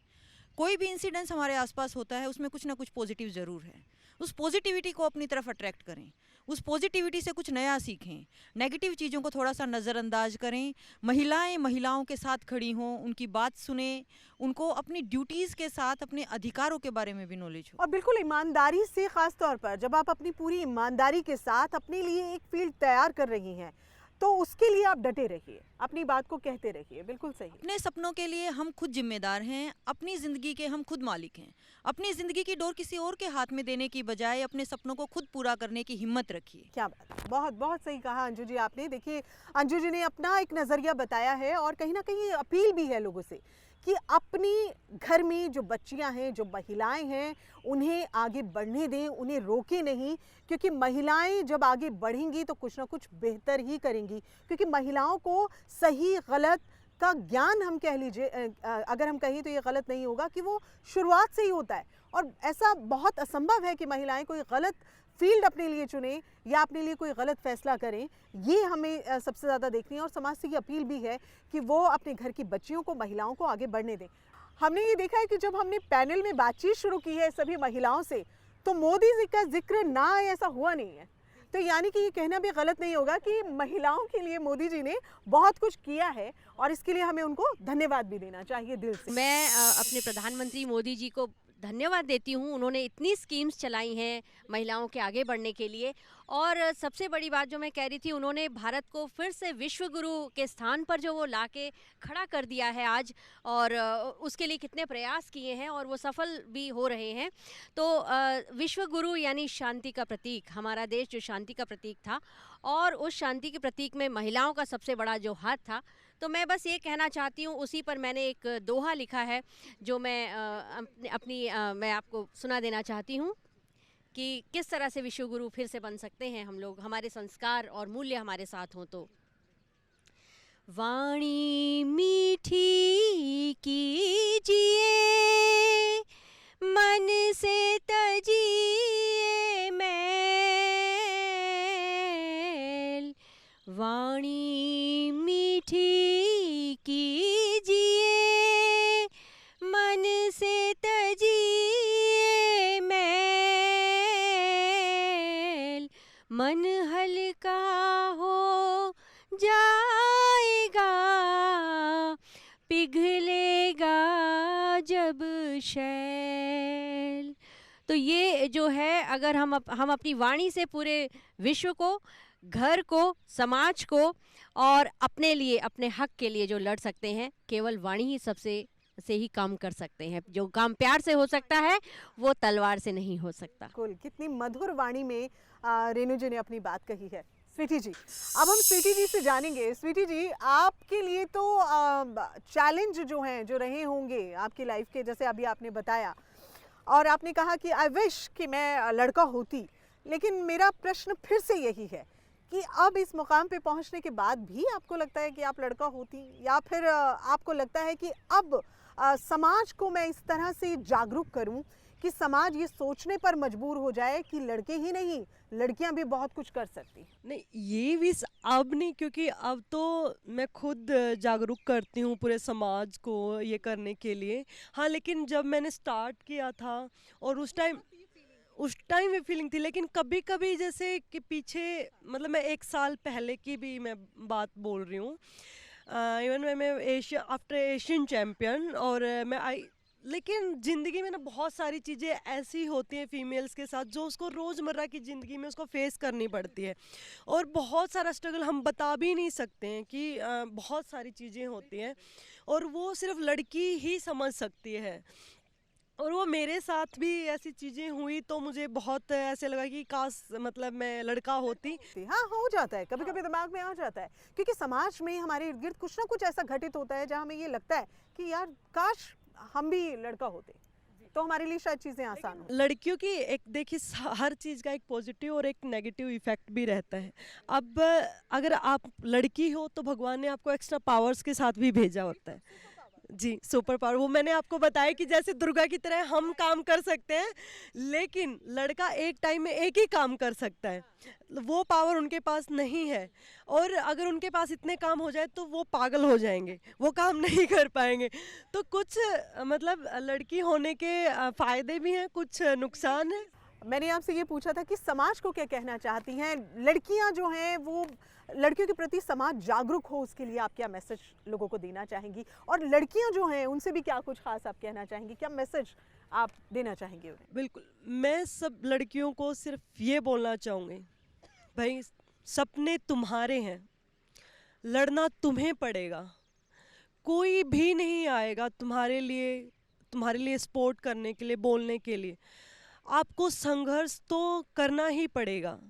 B: कोई भी इंसिडेंस हमारे आसपास होता है, उसमें कुछ ना कुछ पॉजिटिव ज़रूर है। उस पॉजिटिविटी को अपनी तरफ अट्रैक्ट करें, उस पॉजिटिविटी से कुछ नया सीखें, नेगेटिव चीज़ों को थोड़ा सा नज़रअंदाज करें। महिलाओं के साथ खड़ी हों, उनकी बात सुने, उनको अपनी ड्यूटीज़ के साथ अपने अधिकारों के बारे में भी नॉलेज हो।
A: और बिल्कुल ईमानदारी से, ख़ास तौर पर जब आप अपनी पूरी ईमानदारी के साथ अपने लिए एक फील्ड तैयार कर रही हैं, तो उसके लिए आप डटे रहिए, अपनी बात को कहते रहिए। बिल्कुल सही।
B: अपने सपनों के लिए हम खुद जिम्मेदार हैं, अपनी ज़िंदगी के हम खुद मालिक हैं। अपनी ज़िंदगी की डोर किसी और के हाथ में देने की बजाय अपने सपनों को खुद पूरा करने की हिम्मत रखिए।
A: क्या बात है, बहुत बहुत सही कहा अंजू जी आपने। देखिए, अंजू जी ने अपना एक नज़रिया बताया है और कहीं ना कहीं अपील भी है लोगों से कि अपनी घर में जो बच्चियां हैं, जो महिलाएं हैं, उन्हें आगे बढ़ने दें, उन्हें रोके नहीं, क्योंकि महिलाएं जब आगे बढ़ेंगी तो कुछ ना कुछ बेहतर ही करेंगी। क्योंकि महिलाओं को सही गलत का ज्ञान, हम कह लीजिए, अगर हम कहें तो ये गलत नहीं होगा कि वो शुरुआत से ही होता है, और ऐसा बहुत असंभव है कि महिलाएं कोई गलत फील्ड अपने लिए चुने या अपने लिए कोई गलत फैसला करें, ये हमें सबसे ज़्यादा देखनी है। और समाज से ये अपील भी है कि वो अपने घर की बच्चियों को, महिलाओं को आगे बढ़ने दें। हमने ये देखा है कि जब हमने पैनल में बातचीत शुरू की है सभी महिलाओं से, तो मोदी जी का जिक्र ना आए ऐसा हुआ नहीं है। तो यानी कि ये कहना भी गलत नहीं होगा कि महिलाओं के लिए मोदी जी ने बहुत कुछ किया है और इसके लिए हमें उनको धन्यवाद भी देना चाहिए दिल से।
C: मैं अपने प्रधानमंत्री मोदी जी को धन्यवाद देती हूँ। उन्होंने इतनी स्कीम्स चलाई हैं महिलाओं के आगे बढ़ने के लिए। और सबसे बड़ी बात जो मैं कह रही थी, उन्होंने भारत को फिर से विश्व गुरु के स्थान पर जो वो लाके खड़ा कर दिया है आज, और उसके लिए कितने प्रयास किए हैं और वो सफल भी हो रहे हैं। तो विश्व गुरु यानी शांति का प्रतीक, हमारा देश जो शांति का प्रतीक था, और उस शांति के प्रतीक में महिलाओं का सबसे बड़ा जो हाथ था। तो मैं बस ये कहना चाहती हूँ, उसी पर मैंने एक दोहा लिखा है जो मैं मैं आपको सुना देना चाहती हूँ कि किस तरह से विश्व गुरु फिर से बन सकते हैं हम लोग, हमारे संस्कार और मूल्य हमारे साथ हों तो। वाणी मीठी कीजिए, मन से तजिए मैल, वाणी मीठी कीजिए, मन से तजिए मैल, मन हल्का हो जाएगा, पिघलेगा जब शैल। तो ये जो है, अगर हम अपनी वाणी से पूरे विश्व को, घर को, समाज को और अपने लिए, अपने हक के लिए जो लड़ सकते हैं, केवल वाणी ही सबसे से ही काम कर सकते हैं। जो काम प्यार से हो सकता है वो तलवार से नहीं हो सकता।
A: बिल्कुल, कितनी मधुर वाणी में रेणु जी ने अपनी बात कही है। स्वीटी जी, अब हम स्वीटी जी से जानेंगे। स्वीटी जी, आपके लिए तो चैलेंज जो हैं, जो रहे होंगे आपकी लाइफ के, जैसे अभी आपने बताया, और आपने कहा कि आई विश कि मैं लड़का होती, लेकिन मेरा प्रश्न फिर से यही है कि अब इस मुकाम पे पहुंचने के बाद भी आपको लगता है कि आप लड़का होती, या फिर आपको लगता है कि अब समाज को मैं इस तरह से जागरूक करूं कि समाज ये सोचने पर मजबूर हो जाए कि लड़के ही नहीं, लड़कियां भी बहुत कुछ कर सकती।
F: नहीं, ये भी अब नहीं, क्योंकि अब तो मैं खुद जागरूक करती हूँ पूरे समाज को ये करने के लिए। हाँ, लेकिन जब मैंने स्टार्ट किया था और उस टाइम ये फीलिंग थी, लेकिन कभी कभी जैसे कि पीछे, मतलब मैं 1 साल पहले की भी मैं बात बोल रही हूँ, इवन मैं आफ्टर एशियन चैम्पियन, और लेकिन ज़िंदगी में ना बहुत सारी चीज़ें ऐसी होती हैं फीमेल्स के साथ जो उसको रोज़मर्रा की ज़िंदगी में उसको फेस करनी पड़ती है, और बहुत सारा स्ट्रगल हम बता भी नहीं सकते हैं कि बहुत सारी चीज़ें होती हैं और वो सिर्फ लड़की ही समझ सकती है। और वो मेरे साथ भी ऐसी चीज़ें हुई, तो मुझे बहुत ऐसे लगा कि काश मतलब मैं लड़का होती।
A: हाँ, हो जाता है, कभी कभी दिमाग में आ जाता है, क्योंकि समाज में हमारे इर्द गिर्द कुछ ना कुछ ऐसा घटित होता है जहाँ हमें ये लगता है कि यार काश हम भी लड़का होते, तो हमारे लिए शायद चीज़ें आसान हो।
F: लड़कियों की एक, देखिए, हर चीज़ का एक पॉजिटिव और एक नेगेटिव इफेक्ट भी रहता है। अब अगर आप लड़की हो तो भगवान ने आपको एक्स्ट्रा पावर्स के साथ भी भेजा होता है। जी, सुपर पावर, वो मैंने आपको बताया कि जैसे दुर्गा की तरह हम काम कर सकते हैं, लेकिन लड़का एक टाइम में एक ही काम कर सकता है, वो पावर उनके पास नहीं है। और अगर उनके पास इतने काम हो जाए तो वो पागल हो जाएंगे, वो काम नहीं कर पाएंगे। तो कुछ मतलब लड़की होने के फ़ायदे भी हैं, कुछ नुकसान है।
A: मैंने आपसे ये पूछा था कि समाज को क्या कहना चाहती हैं लड़कियां जो हैं, वो लड़कियों के प्रति समाज जागरूक हो, उसके लिए आप क्या मैसेज लोगों को देना चाहेंगी, और लड़कियां जो हैं उनसे भी क्या कुछ खास आप कहना चाहेंगी, क्या मैसेज आप देना चाहेंगे उन्हें?
F: बिल्कुल, मैं सब लड़कियों को सिर्फ ये बोलना चाहूँगी, भाई सपने तुम्हारे हैं, लड़ना तुम्हें पड़ेगा, कोई भी नहीं आएगा तुम्हारे लिए सपोर्ट करने के लिए, बोलने के लिए। आपको संघर्ष तो करना ही पड़ेगा,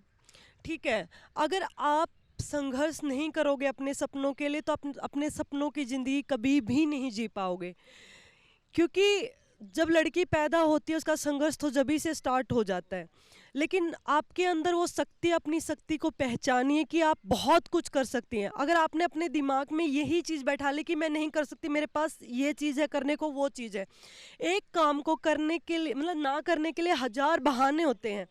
F: ठीक है। अगर आप संघर्ष नहीं करोगे अपने सपनों के लिए तो अपने सपनों की ज़िंदगी कभी भी नहीं जी पाओगे, क्योंकि जब लड़की पैदा होती है उसका संघर्ष तो जभी से स्टार्ट हो जाता है। लेकिन आपके अंदर वो शक्ति, अपनी शक्ति को पहचानिए कि आप बहुत कुछ कर सकती हैं। अगर आपने अपने दिमाग में यही चीज़ बैठा ली कि मैं नहीं कर सकती, मेरे पास ये चीज़ है करने को, वो चीज़ है, एक काम को करने के लिए, मतलब ना करने के लिए 1000 बहाने होते हैं,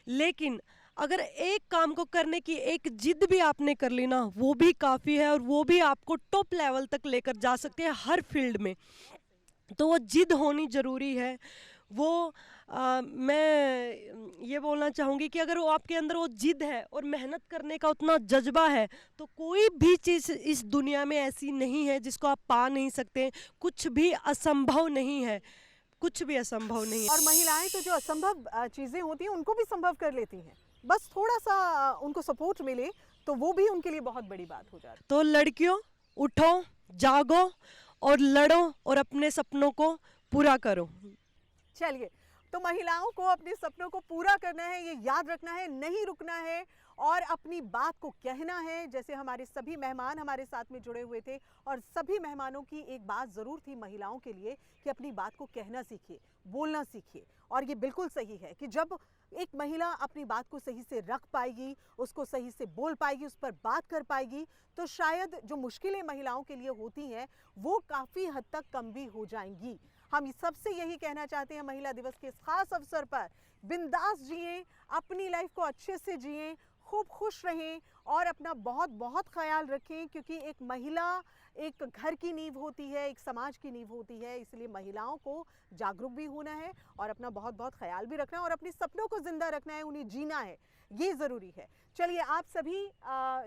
F: लेकिन अगर एक काम को करने की एक जिद भी आपने कर ली ना, वो भी काफ़ी है और वो भी आपको टॉप लेवल तक लेकर जा सकते हैं हर फील्ड में। तो वो जिद होनी ज़रूरी है। वो मैं ये बोलना चाहूँगी कि अगर वो आपके अंदर वो जिद है और मेहनत करने का उतना जज्बा है, तो कोई भी चीज़ इस दुनिया में ऐसी नहीं है जिसको आप पा नहीं सकते। कुछ भी असंभव नहीं है, कुछ भी असंभव नहीं है।
A: और महिलाएं तो जो असंभव चीजें होती हैं उनको भी संभव कर लेती हैं, बस थोड़ा सा उनको सपोर्ट मिले तो वो भी उनके लिए बहुत बड़ी बात हो जाती
F: तो लड़कियों, उठो, जागो और लड़ो और अपने सपनों को पूरा करो।
A: है। चलिए, तो महिलाओं को अपने सपनों को पूरा करना है, ये याद रखना है, नहीं रुकना है और अपनी बात को कहना है। जैसे हमारे सभी मेहमान हमारे साथ में जुड़े हुए थे और सभी मेहमानों की एक बात ज़रूर थी महिलाओं के लिए कि अपनी बात को कहना सीखिए, बोलना सीखिए। और ये बिल्कुल सही है कि जब एक महिला अपनी बात को सही से रख पाएगी, उसको सही से बोल पाएगी, उस पर बात कर पाएगी, तो शायद जो मुश्किलें महिलाओं के लिए होती हैं वो काफ़ी हद तक कम भी हो जाएंगी। हम सबसे यही कहना चाहते हैं महिला दिवस के इस खास अवसर पर, बिंदास जिएं, अपनी लाइफ को अच्छे से जिएं, खूब खुश रहें और अपना बहुत बहुत ख्याल रखें, क्योंकि एक महिला एक घर की नींव होती है, एक समाज की नींव होती है। इसलिए महिलाओं को जागरूक भी होना है और अपना बहुत बहुत ख्याल भी रखना है और अपने सपनों को ज़िंदा रखना है, उन्हें जीना है, ये ज़रूरी है। चलिए, आप सभी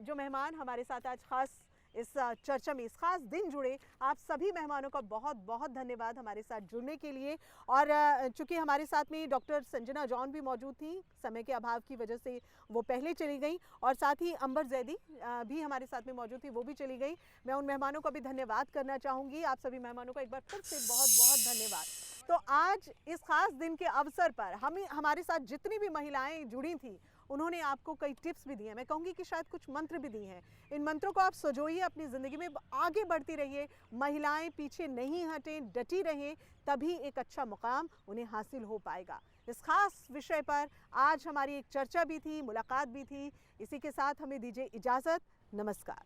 A: जो मेहमान हमारे साथ आज खास इस चर्चा में इस खास दिन जुड़े, आप सभी मेहमानों का बहुत बहुत धन्यवाद हमारे साथ जुड़ने के लिए। और चूंकि हमारे साथ में डॉक्टर संजना जॉन भी मौजूद थी, समय के अभाव की वजह से वो पहले चली गई, और साथ ही अंबर जैदी भी हमारे साथ में मौजूद थी, वो भी चली गई। मैं उन मेहमानों का भी धन्यवाद करना चाहूँगी। आप सभी मेहमानों का एक बार फिर से बहुत बहुत धन्यवाद। तो आज इस खास दिन के अवसर पर हमारे साथ जितनी भी महिलाएं जुड़ी थी, उन्होंने आपको कई टिप्स भी दिए हैं, मैं कहूँगी कि शायद कुछ मंत्र भी दिए हैं। इन मंत्रों को आप सजोइए, अपनी ज़िंदगी में आगे बढ़ती रहिए, महिलाएं पीछे नहीं हटें, डटी रहें, तभी एक अच्छा मुकाम उन्हें हासिल हो पाएगा। इस खास विषय पर आज हमारी एक चर्चा भी थी, मुलाकात भी थी। इसी के साथ हमें दीजिए इजाज़त। नमस्कार।